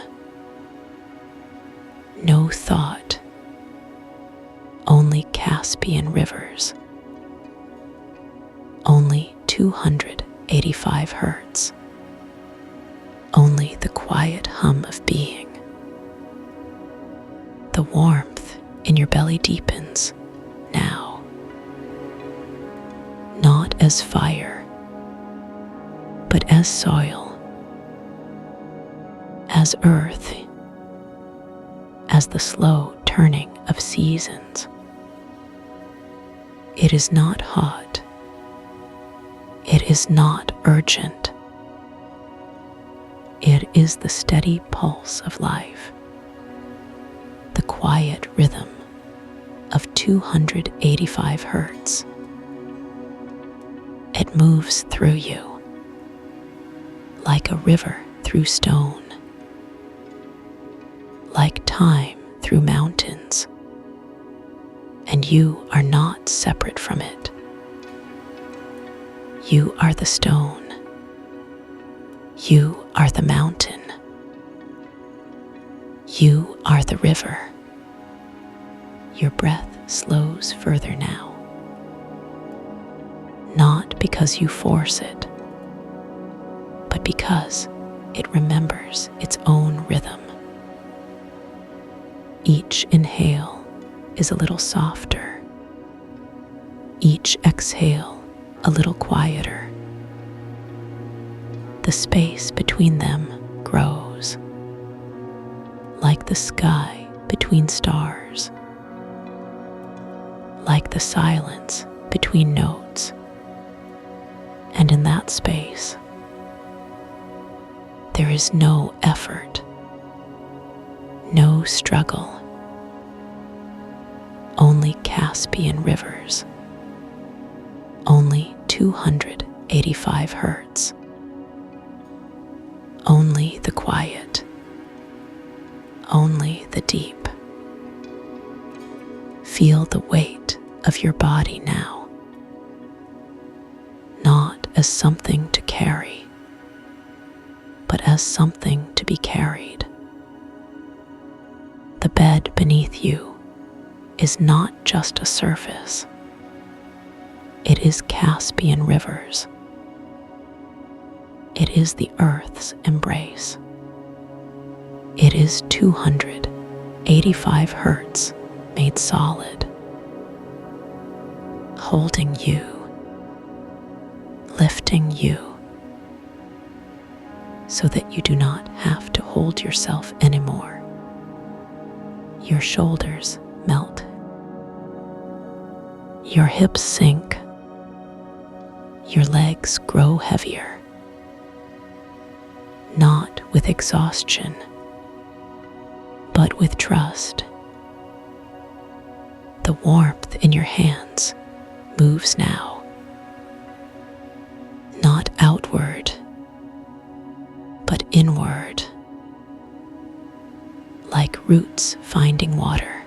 no thought, only Caspian rivers, only 285 hertz, only the quiet hum of being. The warmth in your belly deepens now, not as fire, but as soil, as earth, as the slow turning of seasons. It is not hot. It is not urgent. It is the steady pulse of life, the quiet rhythm of 285 hertz. It moves through you, like a river through stone, like time through mountains, and you are not separate from it. You are the stone. You are the mountain. You are the river. Your breath slows further now. Not because you force it, but because it remembers its own rhythm. Each inhale is a little softer. Each exhale a little quieter. The space between them grows, like the sky between stars, like the silence between notes. And in that space, there is no effort, no struggle, only Caspian rivers, only 285 hertz, only the quiet, only the deep. Feel the weight of your body now, not as something to carry, but as something to be carried. The bed beneath you is not just a surface. It is Caspian rivers. It is the earth's embrace. It is 285 hertz made solid, holding you, lifting you, so that you do not have to hold yourself anymore. Your shoulders melt. Your hips sink. Your legs grow heavier. Not with exhaustion, but with trust. The warmth in your hands moves now, not outward, but inward, like roots finding water,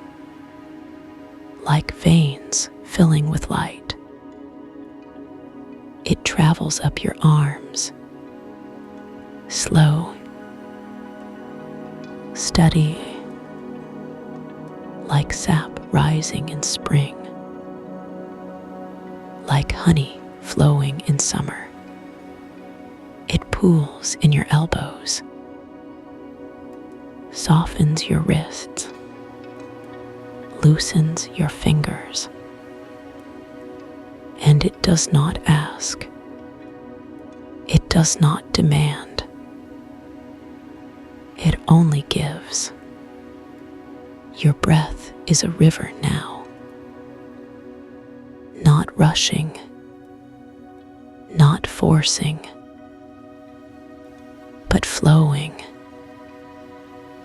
like veins filling with light. It travels up your arms, slow, steady, like sap rising in spring, like honey flowing in summer. It pools in your elbows, softens your wrists, loosens your fingers, and it does not ask. It does not demand. It only gives. Your breath is a river now, not rushing, not forcing, but flowing.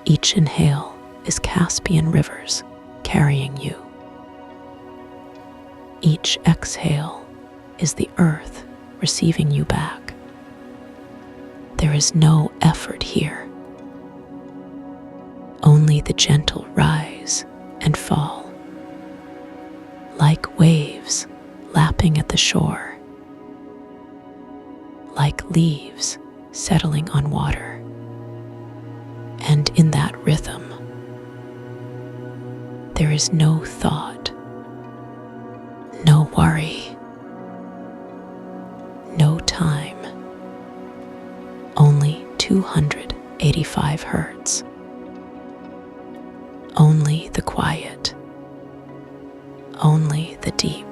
Each inhale is Caspian rivers carrying you. Each exhale is the earth receiving you back. There is no effort here, only the gentle rise and fall, like waves lapping at the shore, like leaves settling on water. And in that rhythm, there is no thought, no worry, no time, only 285 hertz, only the quiet, only the deep.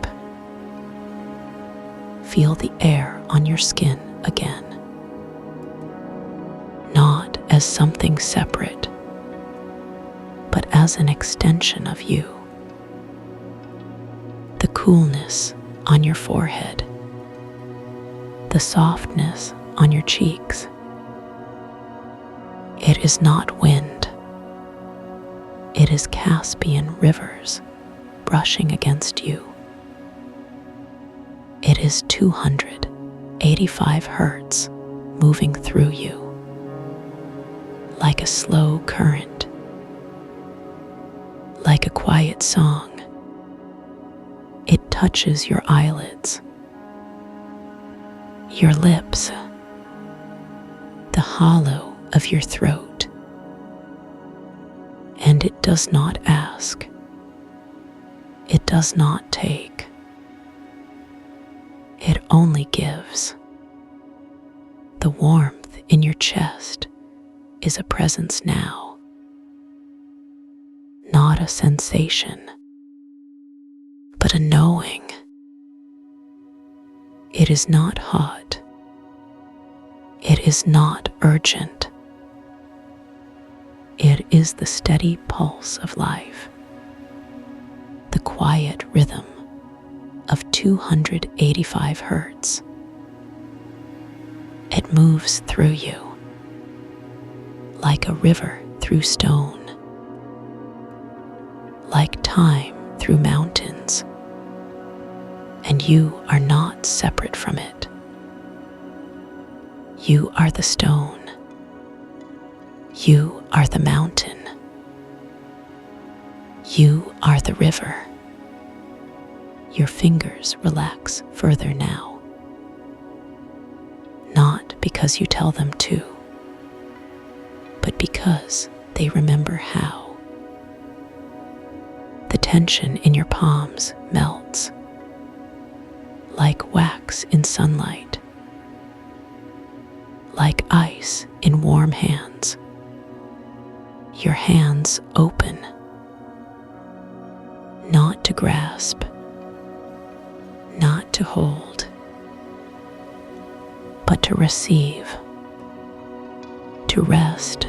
Feel the air on your skin again, not as something separate, but as an extension of you. The coolness on your forehead, the softness on your cheeks. It is not wind. It is Caspian rivers brushing against you. It is 285 hertz moving through you, like a slow current, like a quiet song, touches your eyelids, your lips, the hollow of your throat, and it does not ask, it does not take, it only gives. The warmth in your chest is a presence now, not a sensation, but a knowing. It is not hot. It is not urgent. It is the steady pulse of life, the quiet rhythm of 285 hertz. It moves through you like a river through stone, like time through mountains, and you are not separate from it. You are the stone. You are the mountain. You are the river. Your fingers relax further now, not because you tell them to, but because they remember how. The tension in your palms melts, like wax in sunlight, like ice in warm hands. Your hands open, not to grasp, not to hold, but to receive, to rest.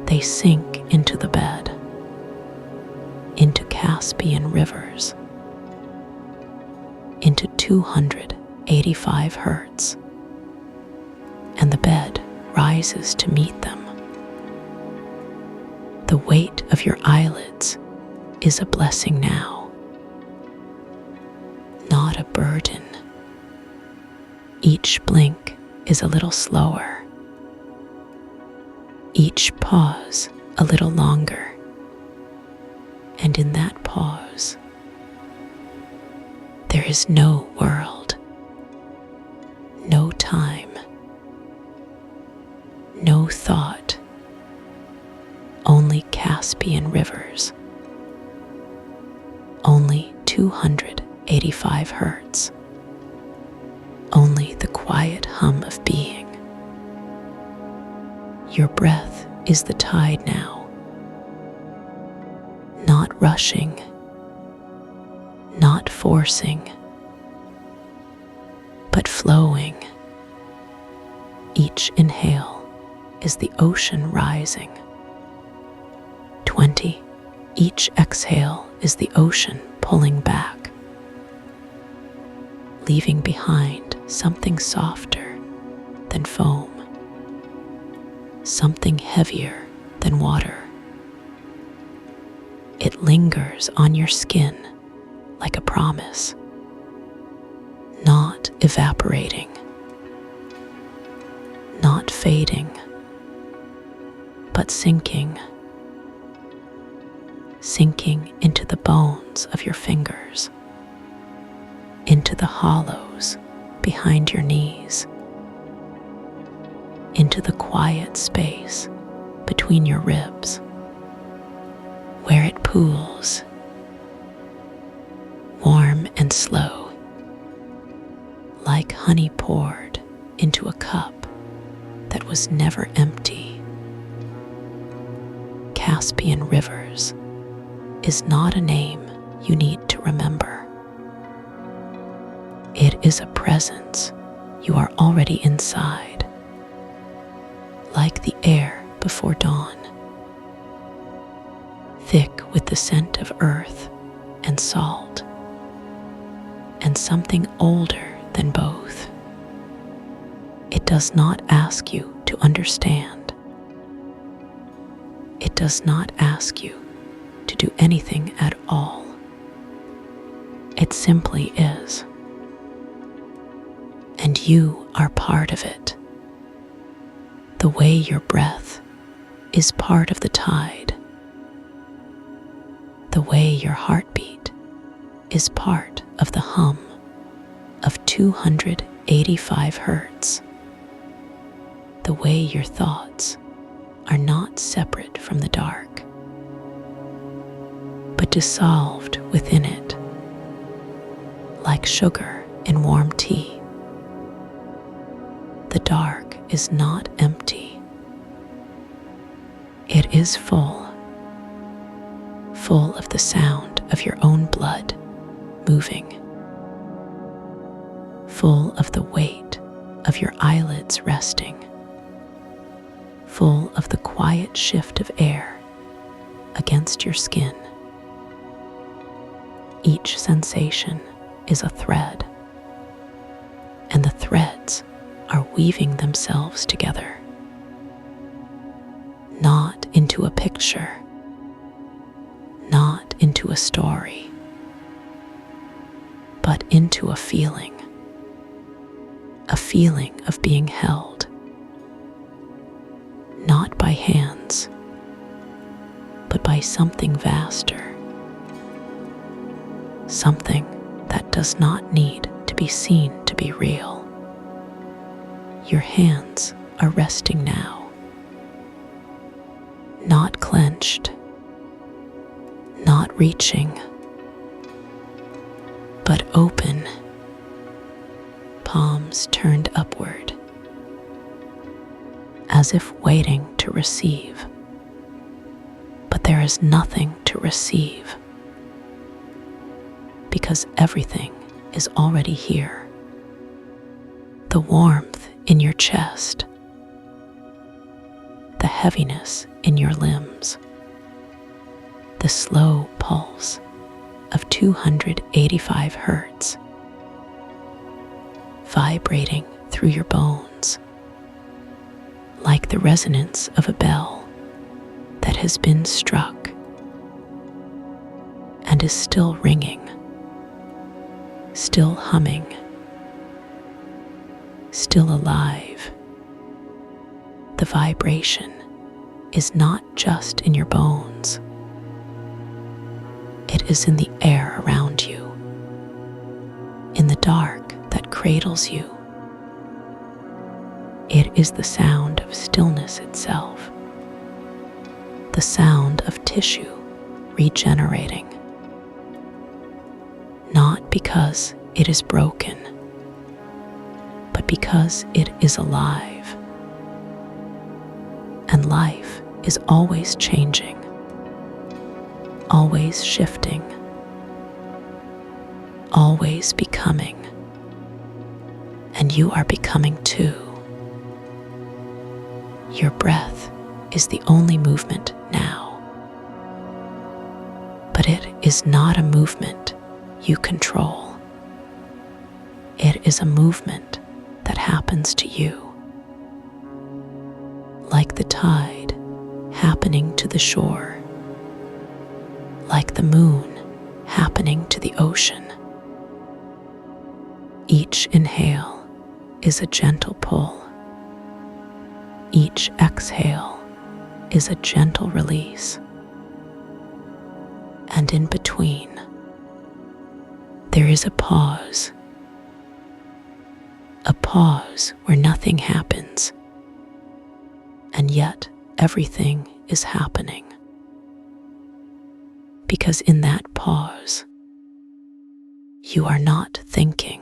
They sink into the bed, into Caspian rivers, into 285 hertz, and the bed rises to meet them. The weight of your eyelids is a blessing now, not a burden. Each blink is a little slower, each pause a little longer, and in that pause, there is no world, no time, no thought, only Caspian rivers, only 285 hertz, only the quiet hum of being. Your breath is the tide now, not rushing, not forcing, but flowing. Each inhale is the ocean rising. 20. Each exhale is the ocean pulling back, leaving behind something softer than foam, something heavier than water. It lingers on your skin like a promise, not evaporating, not fading, but sinking into the bones of your fingers, into the hollows behind your knees, into the quiet space between your ribs, where it pools, warm and slow, like honey poured into a cup that was never empty. Caspian rivers is not a name you need to remember. It is a presence you are already inside, like the air before dawn, thick with the scent of earth and salt, and something older than both. It does not ask you to understand. It does not ask you to do anything at all. It simply is. And you are part of it. The way your breath is part of the tide. The way your heartbeat is part of the hum of 285 hertz. The way your thoughts are not separate from the dark, but dissolved within it, like sugar in warm tea. The dark is not empty. It is full of the sound of your own blood moving, full of the weight of your eyelids resting, full of the quiet shift of air against your skin. Each sensation is a thread, and the threads are weaving themselves together, not into a picture, not into a story, but into a feeling of being held, not by hands, but by something vaster, something that does not need to be seen to be real. Your hands are resting now, not clenched, not reaching, but open, palms turned upward, as if waiting to receive. But there is nothing to receive, because everything is already here. The warmth in your chest, the heaviness in your limbs, the slow pulse of 285 hertz vibrating through your bones, like the resonance of a bell that has been struck and is still ringing, still humming, still alive. The vibration is not just in your bones. It is in the air around you, in the dark that cradles you. It is the sound of stillness itself, the sound of tissue regenerating, not because it is broken, but because it is alive. And life is always changing, always shifting, always becoming, and you are becoming too. Your breath is the only movement now, but it is not a movement you control. It is a movement that happens to you, like the tide happening to the shore, like the moon happening to the ocean. Each inhale is a gentle pull. Each exhale is a gentle release. And in between, there is a pause where nothing happens, and yet everything is happening. Because in that pause, you are not thinking.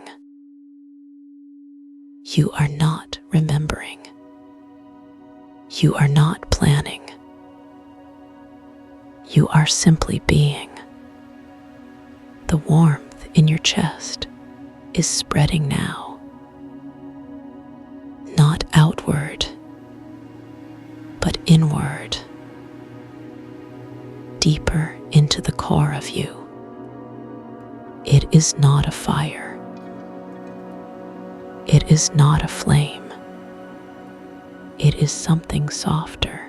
You are not remembering. You are not planning. You are simply being. The warmth in your chest is spreading now, not outward, but inward, deeper into the core of you. It is not a fire. It is not a flame. It is something softer,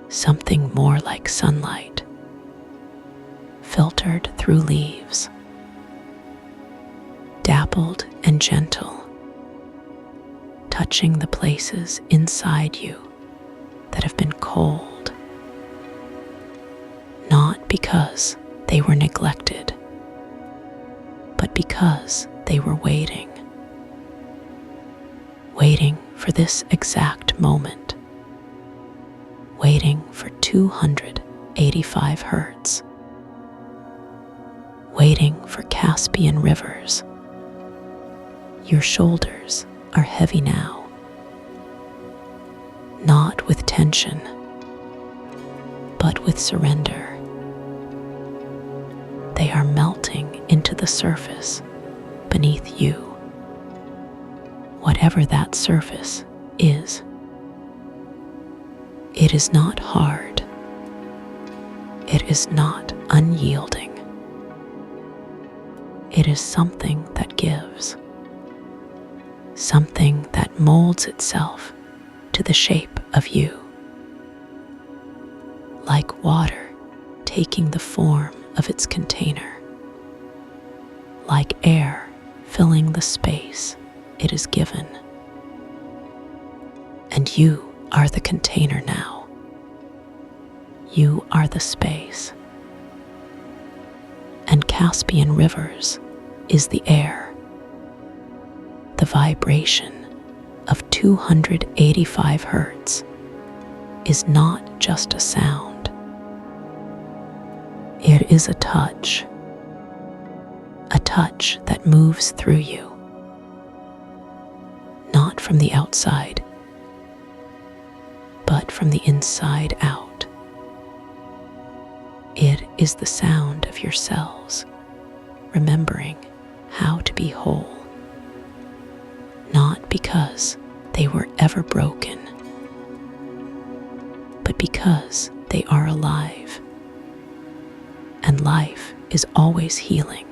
something more like sunlight, filtered through leaves, dappled and gentle, touching the places inside you that have been cold, not because they were neglected, but because they were waiting for this exact moment, waiting for 285 hertz, waiting for Caspian rivers. Your shoulders are heavy now, not with tension, but with surrender. They are melting into the surface beneath you, whatever that surface is. It is not hard. It is not unyielding. It is something that gives, something that molds itself to the shape of you, like water taking the form of its container, like air filling the space it is given. And you are the container now. You are the space. And Caspian rivers is the air. The vibration of 285 hertz is not just a sound. It is a touch that moves through you, not from the outside, but from the inside out. It is the sound of your cells remembering how to be whole, not because they were ever broken, but because they are alive, and life is always healing,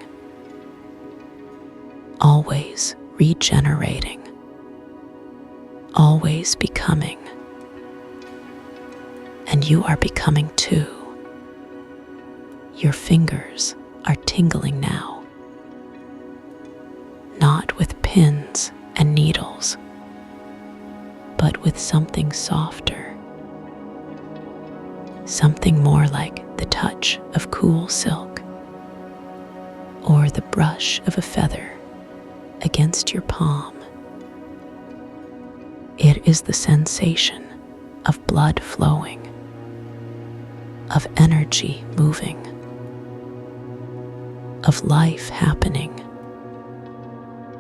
always regenerating, always becoming. And you are becoming too. Your fingers are tingling now, not with pins and needles, but with something softer, something more like the touch of cool silk or the brush of a feather against your palm. It is the sensation of blood flowing, of energy moving, of life happening.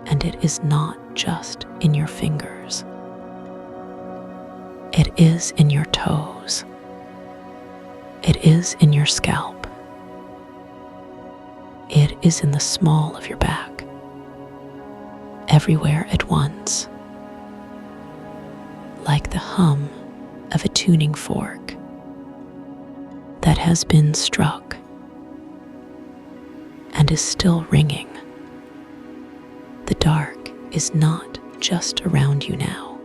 And it is not just in your fingers. It is in your toes. It is in your scalp. It is in the small of your back, everywhere at once, like the hum of a tuning fork that has been struck and is still ringing. The dark is not just around you now.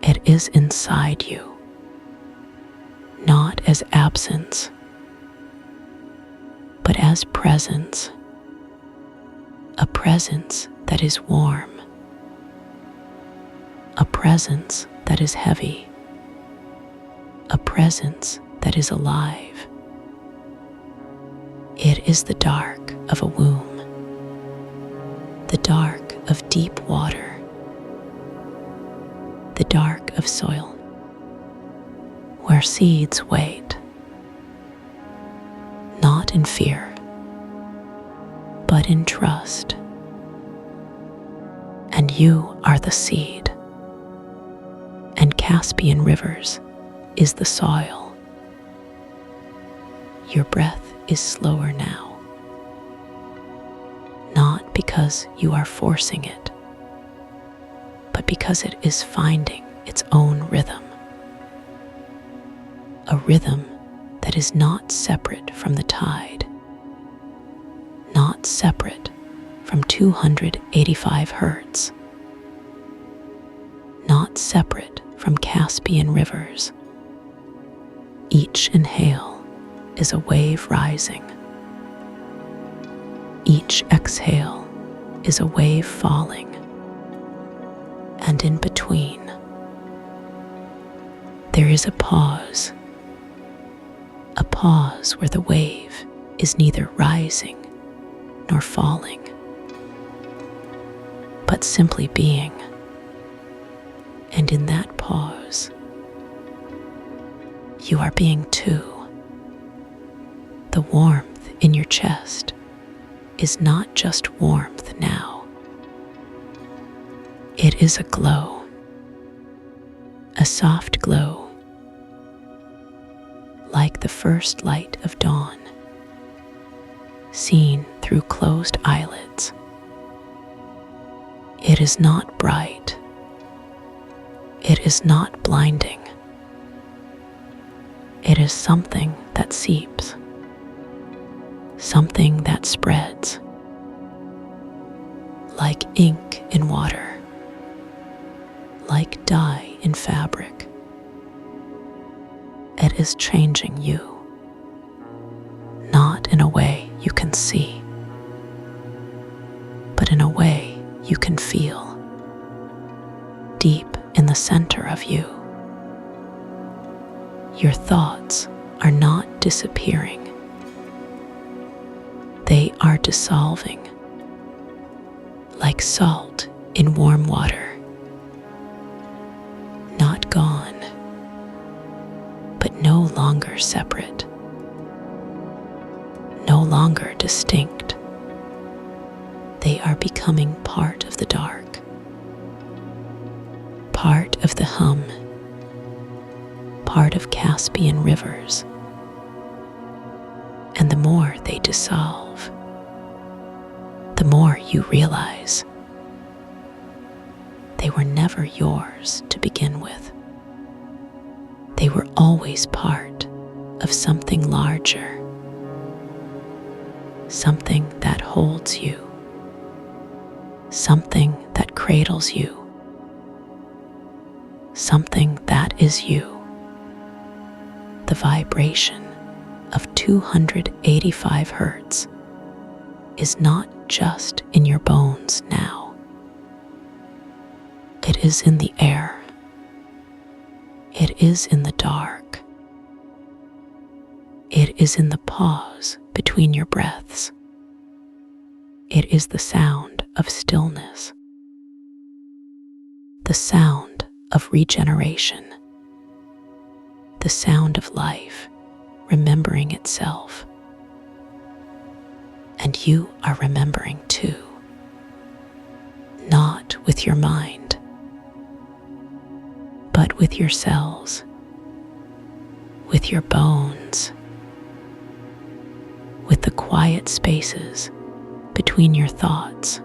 It is inside you, not as absence, but as presence, a presence that is warm, a presence that is heavy, a presence that is alive. It is the dark of a womb, the dark of deep water, the dark of soil, where seeds wait, not in fear, but in trust. And you are the seed, and Caspian rivers is the soil. Your breath is slower now, not because you are forcing it, but because it is finding its own rhythm, a rhythm that is not separate from the tide, not separate from 285 hertz, not separate from Caspian rivers. Each inhale is a wave rising. Each exhale is a wave falling. And in between, there is a pause pause where the wave is neither rising nor falling, but simply being. And in that pause, you are being too. The warmth in your chest is not just warmth now. It is a glow, a soft glow, like the first light of dawn, seen through closed eyelids. It is not bright. It is not blinding. It is something that seeps, something that spreads, like ink in water, like dye in fabric. It is changing you, not in a way you can see, but in a way you can feel, deep in the center of you. Your thoughts are not disappearing. They are dissolving, like salt in warm water. Not gone, but no longer separate, no longer distinct. They are becoming part of the dark, part of the hum, part of Caspian rivers. And the more they dissolve, the more you realize they were never yours to begin with. They were always part of something larger, something that holds you, something that cradles you, something that is you. The vibration of 285 hertz is not just in your bones now. It is in the air. It is in the dark. It is in the pause between your breaths. It is the sound of stillness, the sound of regeneration, the sound of life remembering itself. And you are remembering too, not with your mind, but with your cells, with your bones, with the quiet spaces between your thoughts.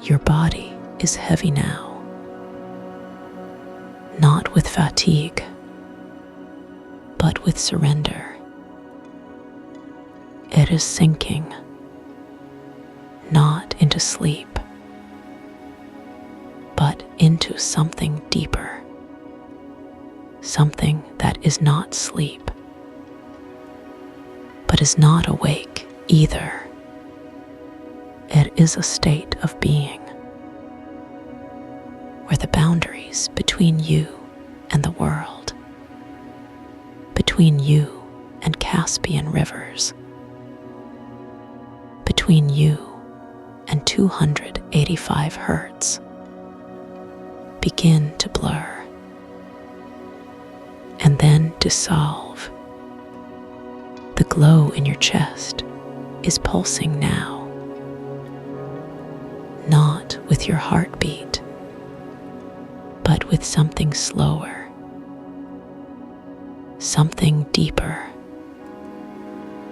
Your body is heavy now, not with fatigue, but with surrender. It is sinking, not into sleep, but into something deeper, something that is not sleep, but is not awake either. It is a state of being, where the boundaries between you and the world, between you and Caspian rivers, between you and 285 hertz, begin to blur and then dissolve. The glow in your chest is pulsing now, not with your heartbeat, but with something slower, something deeper.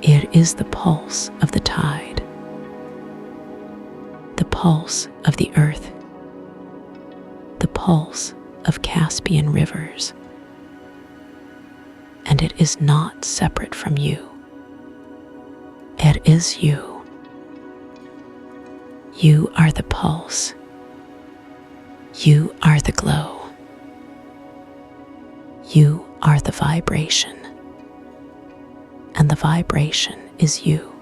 It is the pulse of the tide, the pulse of the earth, the pulse of Caspian rivers. And it is not separate from you. It is you. You are the pulse. You are the glow. You are the vibration. And the vibration is you.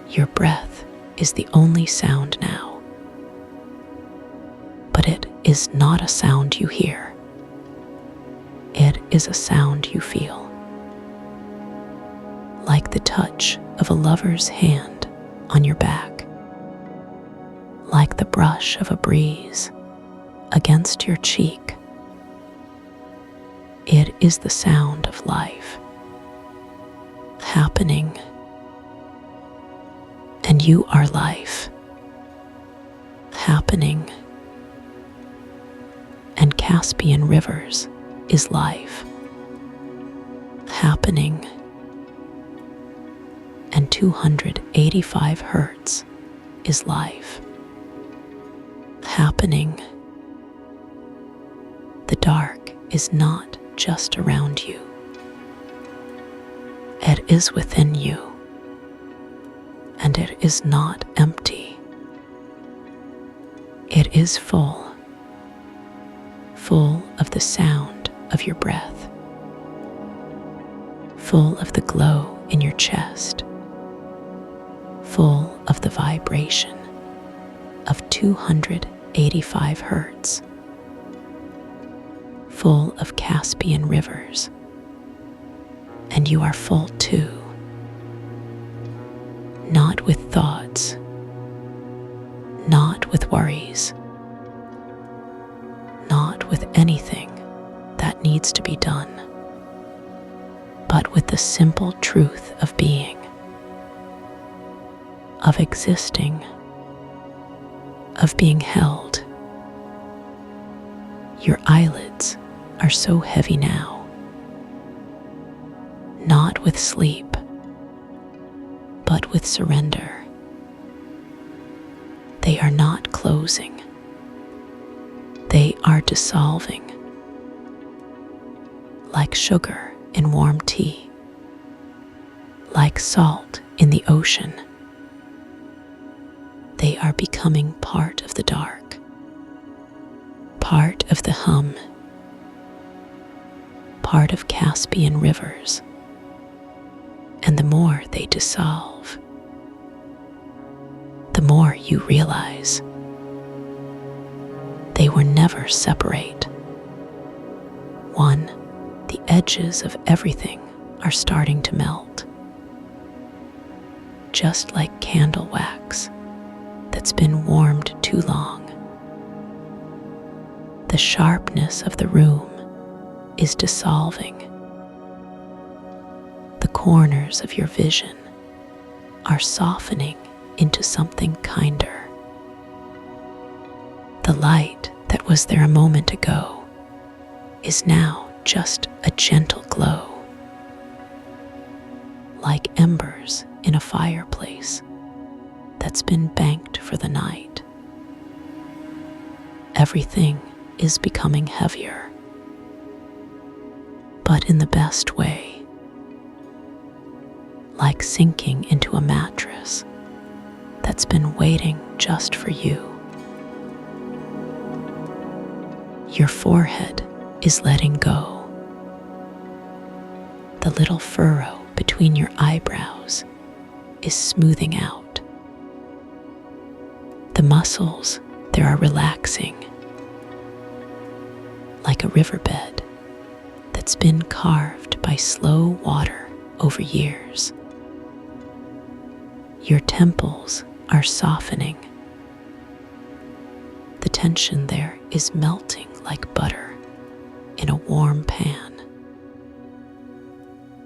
Your breath is the only sound now. But it is not a sound you hear. It is a sound you feel, like the touch of a lover's hand on your back, like the brush of a breeze against your cheek. It is the sound of life happening, and you are life happening, and Caspian rivers is life happening, and 285 hertz is life happening. The dark is not just around you. It is within you, and it is not empty. It is full of the sound of your breath, full of the glow in your chest, full of the vibration of 285 hertz, full of Caspian rivers, and you are full too, not with thoughts, not with worries, not with anything that needs to be done, but with the simple truth of being, of existing, of being held. Your eyelids are so heavy now, not with sleep, but with surrender. They are not closing. They are dissolving, like sugar in warm tea, like salt in the ocean. They are becoming part of the dark, part of the hum, part of Caspian rivers. And the more they dissolve, the more you realize they were never separate. One, the edges of everything are starting to melt, just like candle wax that's been warmed too long. The sharpness of the room is dissolving. The corners of your vision are softening into something kinder. The light that was there a moment ago is now just a gentle glow, like embers in a fireplace that's been banked for the night. Everything is becoming heavier, but in the best way, like sinking into a mattress that's been waiting just for you. Your forehead is letting go. The little furrow between your eyebrows is smoothing out. The muscles there are relaxing, like a riverbed that's been carved by slow water over years. Your temples are softening. The tension there is melting like butter in a warm pan.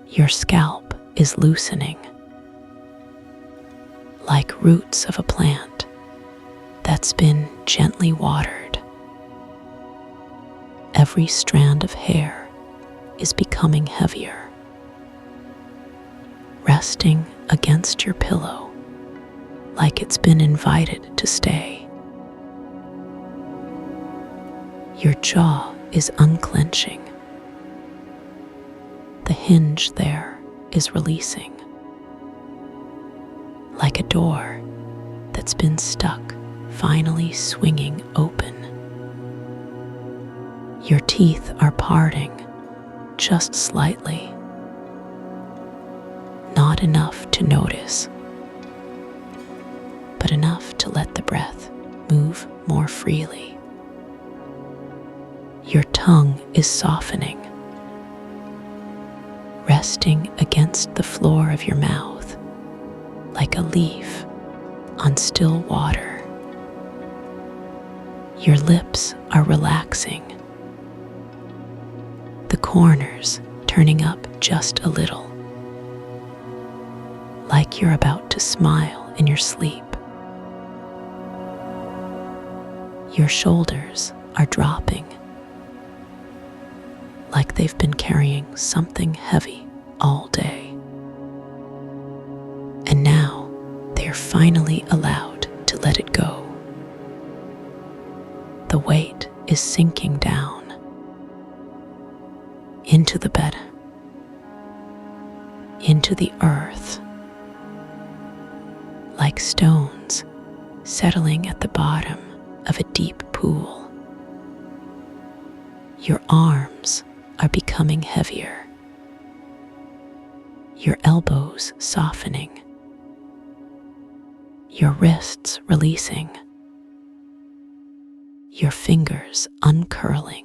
Your scalp is loosening, like roots of a plant that's been gently watered. Every strand of hair is becoming heavier, resting against your pillow like it's been invited to stay. Your jaw is unclenching. The hinge there is releasing, like a door that's been stuck finally swinging open. Your teeth are parting just slightly, not enough to notice, but enough to let the breath move more freely. Your tongue is softening, resting against the floor of your mouth like a leaf on still water. Your lips are relaxing, the corners turning up just a little, like you're about to smile in your sleep. Your shoulders are dropping, like they've been carrying something heavy all day. And now they're finally allowed to let it go. The weight is sinking down into the bed, into the earth, like stones settling at the bottom of a deep pool. Your arms are becoming heavier, your elbows softening, your wrists releasing, your fingers uncurling,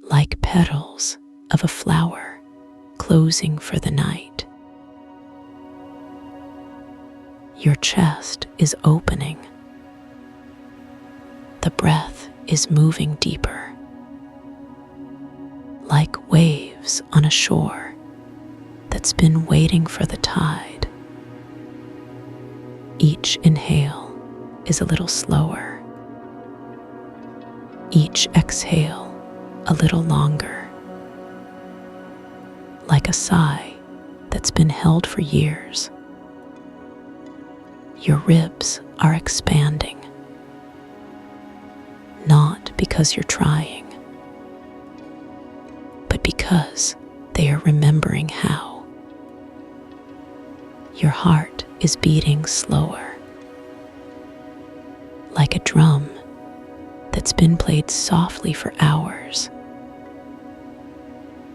like petals of a flower closing for the night. Your chest is opening. The breath is moving deeper, like waves on a shore that's been waiting for the tide. Each inhale is a little slower, each exhale a little longer, like a sigh that's been held for years. Your ribs are expanding, not because you're trying, but because they are remembering how. Your heart is beating slower, like a drum that's been played softly for hours,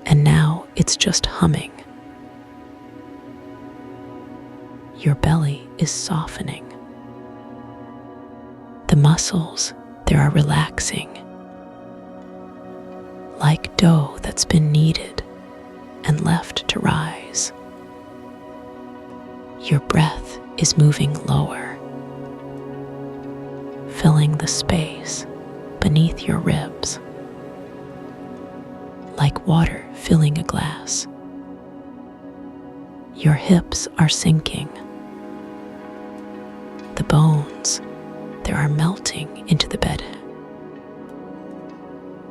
and now it's just humming. Your belly is softening. The muscles there are relaxing, like dough that's been kneaded and left to rise. Your breath is moving lower, filling the space beneath your ribs, like water filling a glass. Your hips are sinking. The bones there are melting into the bed,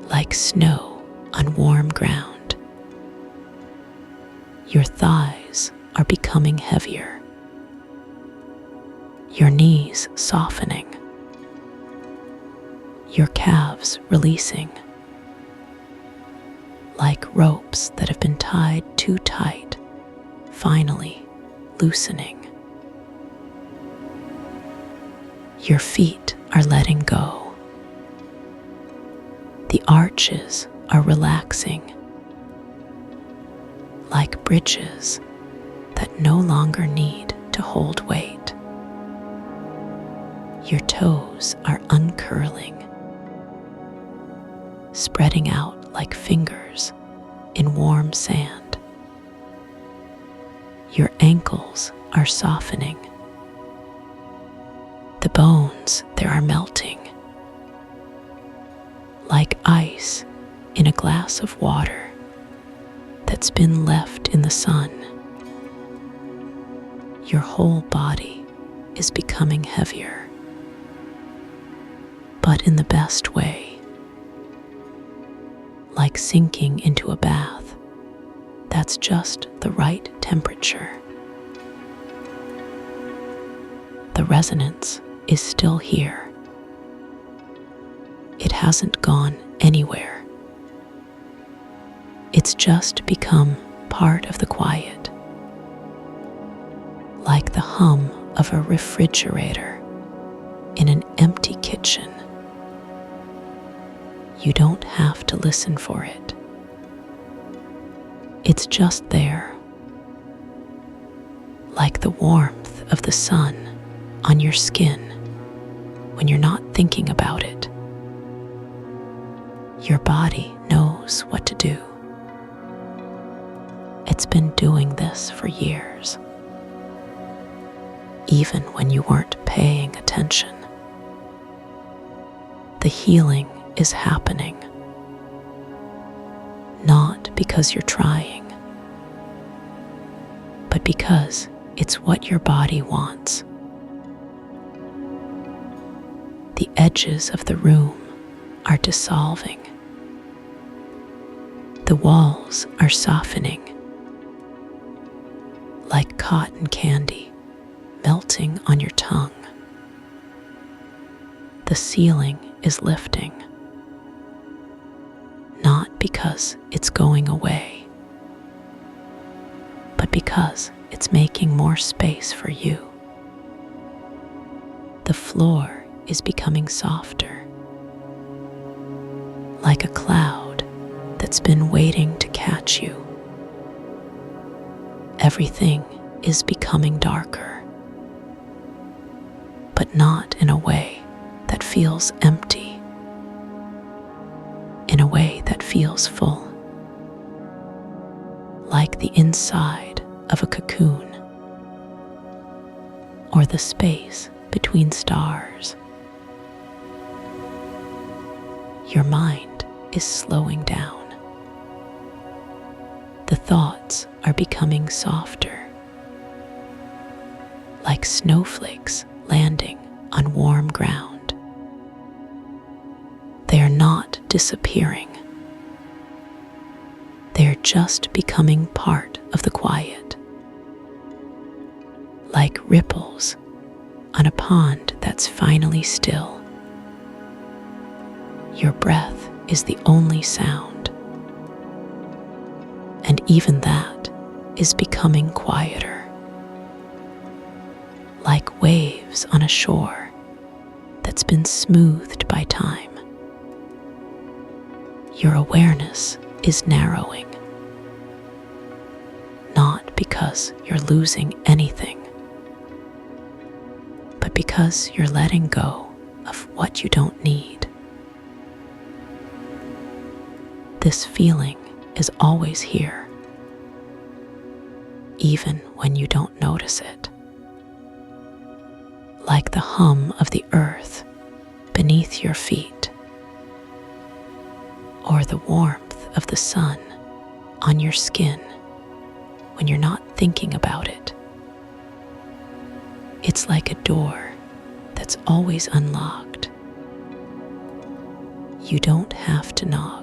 like snow on warm ground. Your thighs are becoming heavier, your knees softening, your calves releasing, like ropes that have been tied too tight, finally loosening. Your feet are letting go. The arches are relaxing, like bridges that no longer need to hold weight. Your toes are uncurling, spreading out like fingers in warm sand. Your ankles are softening. The bones there are melting, like ice in a glass of water that's been left in the sun. Your whole body is becoming heavier, but in the best way, like sinking into a bath that's just the right temperature. The resonance is still here. It hasn't gone anywhere. It's just become part of the quiet, like the hum of a refrigerator in an empty kitchen. You don't have to listen for it. It's just there, like the warmth of the sun on your skin when you're not thinking about it. Your body knows what to do. that's been doing this for years, even when you weren't paying attention. The healing is happening, not because you're trying, but because it's what your body wants. The edges of the room are dissolving. The walls are softening, like cotton candy melting on your tongue. The ceiling is lifting, not because it's going away, but because it's making more space for you. The floor is becoming softer, like a cloud that's been waiting to catch you. Everything is becoming darker, but not in a way that feels empty, in a way that feels full, like the inside of a cocoon, or the space between stars. Your mind is slowing down. The thoughts are becoming softer, like snowflakes landing on warm ground. They are not disappearing. They are just becoming part of the quiet, like ripples on a pond that's finally still. Your breath is the only sound, and even that is becoming quieter, like waves on a shore that's been smoothed by time. Your awareness is narrowing, not because you're losing anything, but because you're letting go of what you don't need. This feeling is always here, even when you don't notice it, like the hum of the earth beneath your feet, or the warmth of the sun on your skin when you're not thinking about it. It's like a door that's always unlocked. You don't have to knock.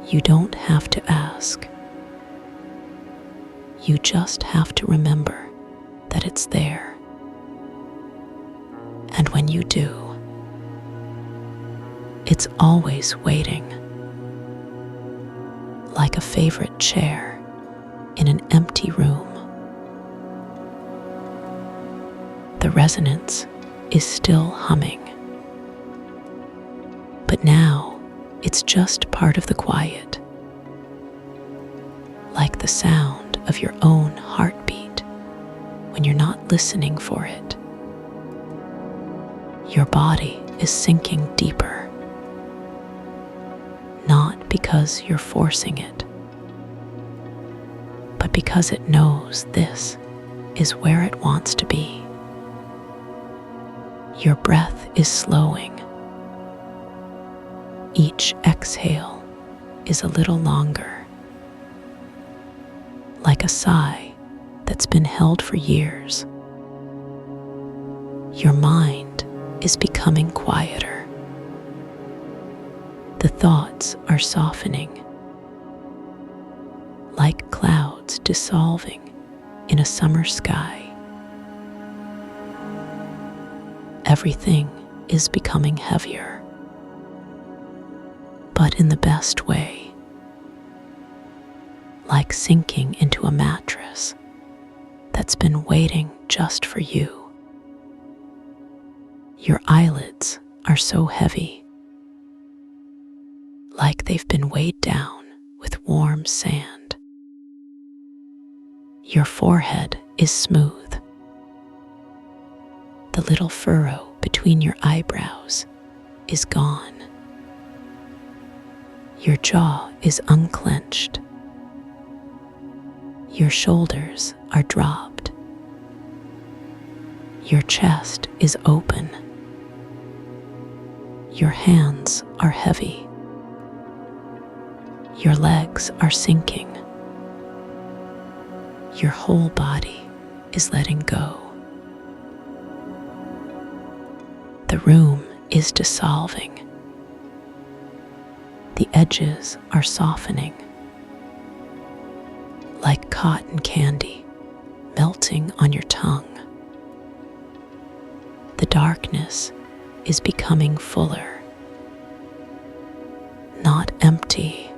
You don't have to ask. You just have to remember that it's there. And when you do, it's always waiting, like a favorite chair in an empty room. The resonance is still humming, but now it's just part of the quiet, like the sound of your own heartbeat when you're not listening for it. Your body is sinking deeper, not because you're forcing it, but because it knows this is where it wants to be. Your breath is slowing. Each exhale is a little longer, like a sigh that's been held for years. Your mind is becoming quieter. The thoughts are softening, like clouds dissolving in a summer sky. Everything is becoming heavier, but in the best way, like sinking into a mattress that's been waiting just for you. Your eyelids are so heavy, like they've been weighed down with warm sand. Your forehead is smooth. The little furrow between your eyebrows is gone. Your jaw is unclenched, Your shoulders are dropped. Your chest is open. Your hands are heavy. Your legs are sinking. Your whole body is letting go. The room is dissolving. The edges are softening, like cotton candy melting on your tongue. The darkness is becoming fuller, not empty,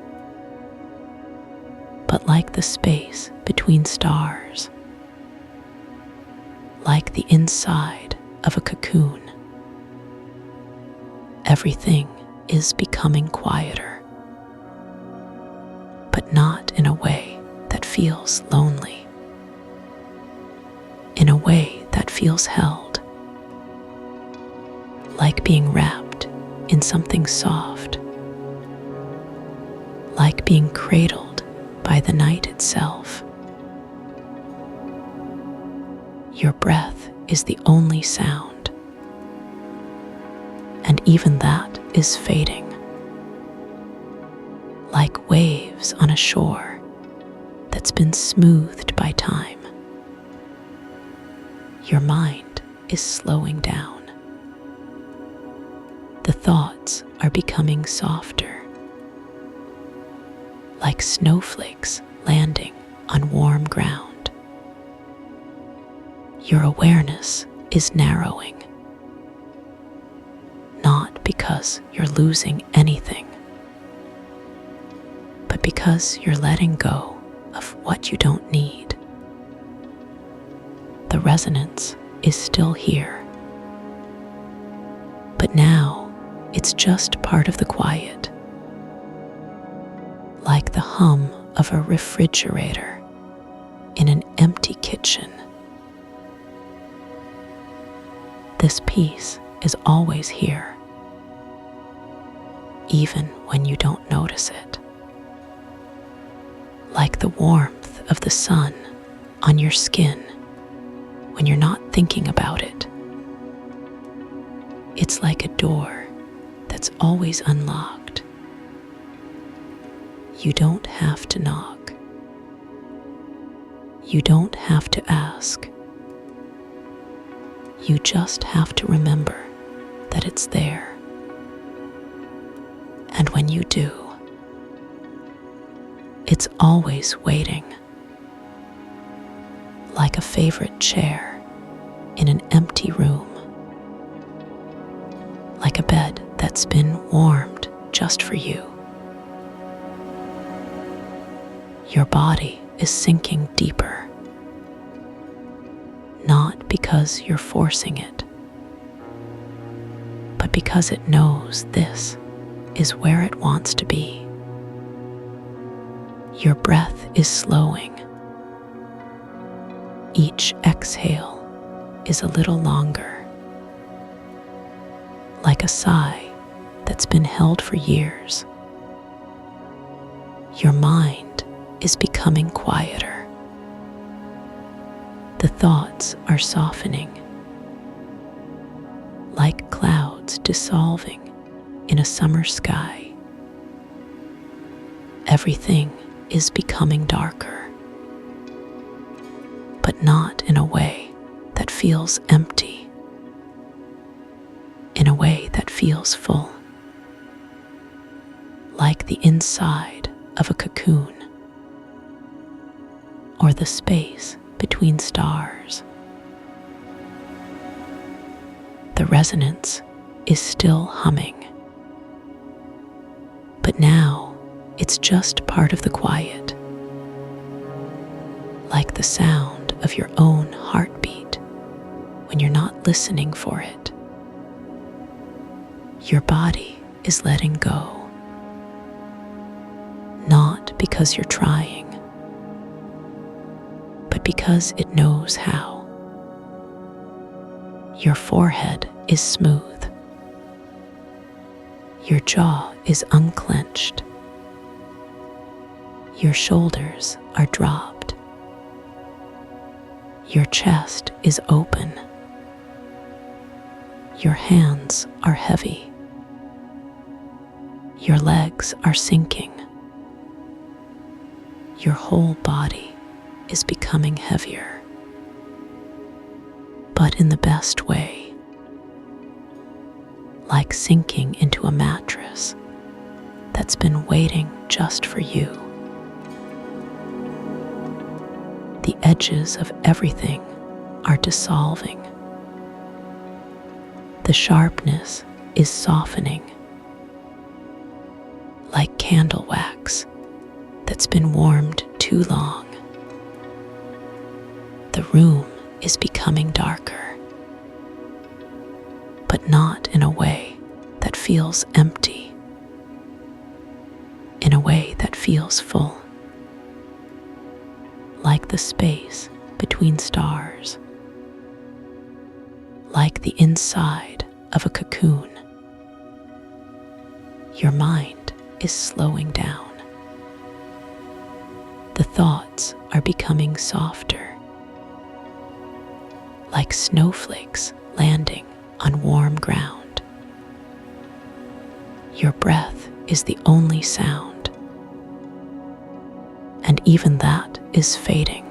but like the space between stars, like the inside of a cocoon. Everything is becoming quieter, but not in a way that feels lonely, in a way that feels held, like being wrapped in something soft, like being cradled by the night itself. Your breath is the only sound, and even that is fading, like waves on a shore that's been smoothed by time. Your mind is slowing down. The thoughts are becoming softer, like snowflakes landing on warm ground. Your awareness is narrowing, not because you're losing anything, but because you're letting go of what you don't need. The resonance is still here, but now it's just part of the quiet, like the hum of a refrigerator in an empty kitchen. This peace is always here, even when you don't notice it, like the warmth of the sun on your skin when you're not thinking about it. It's like a door that's always unlocked. You don't have to knock. You don't have to ask. You just have to remember that it's there. And when you do, it's always waiting, like a favorite chair in an empty room, like a bed that's been warmed just for you. Your body is sinking deeper, not because you're forcing it, but because it knows this is where it wants to be. Your breath is slowing. Each exhale is a little longer, like a sigh that's been held for years. Your mind is becoming quieter. The thoughts are softening, like clouds dissolving in a summer sky. Everything is becoming darker, but not in a way that feels empty, in a way that feels full, like the inside of a cocoon or the space between stars. The resonance is still humming, but now it's just part of the quiet, like the sound of your own heartbeat when you're not listening for it. Your body is letting go, not because you're trying, but because it knows how. Your forehead is smooth. Your jaw is unclenched. Your shoulders are dropped. Your chest is open. Your hands are heavy. Your legs are sinking. Your whole body is becoming heavier, but in the best way, like sinking into a mattress that's been waiting just for you. The edges of everything are dissolving. The sharpness is softening, like candle wax that's been warmed too long. The room is becoming darker, but not in a way that feels empty, in a way that feels full, like the space between stars, like the inside of a cocoon. Your mind is slowing down. The thoughts are becoming softer, like snowflakes landing on warm ground. Your breath is the only sound, and even that is fading,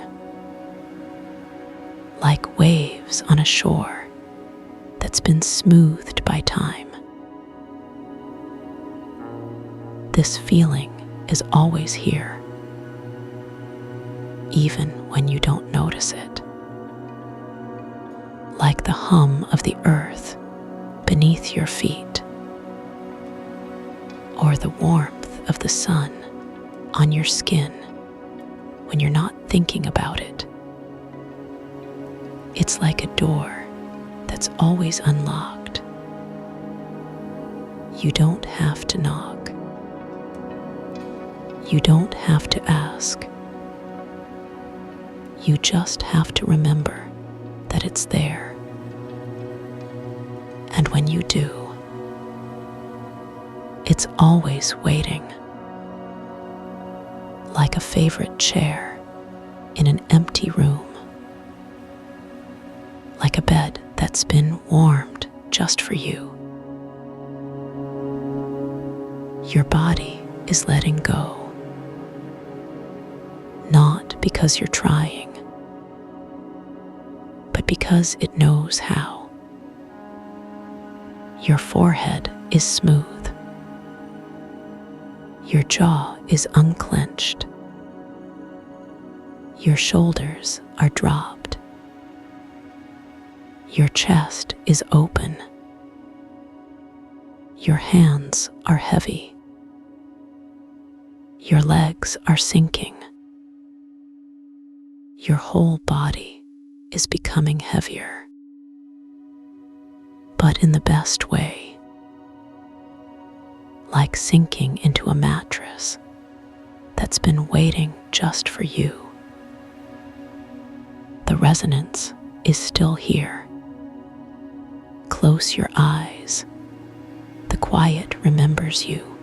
like waves on a shore that's been smoothed by time. This feeling is always here, even when you don't notice it, like the hum of the earth beneath your feet, or the warmth of the sun on your skin when you're not thinking about it. It's like a door that's always unlocked. You don't have to knock. You don't have to ask. You just have to remember that it's there. And when you do, it's always waiting, like a favorite chair in an empty room, like a bed that's been warmed just for you. Your body is letting go, not because you're trying, but because it knows how. Your forehead is smooth. Your jaw is unclenched. Your shoulders are dropped. Your chest is open. Your hands are heavy. Your legs are sinking. Your whole body is becoming heavier, but in the best way, like sinking into a mattress that's been waiting just for you. The resonance is still here. Close your eyes. The quiet remembers you.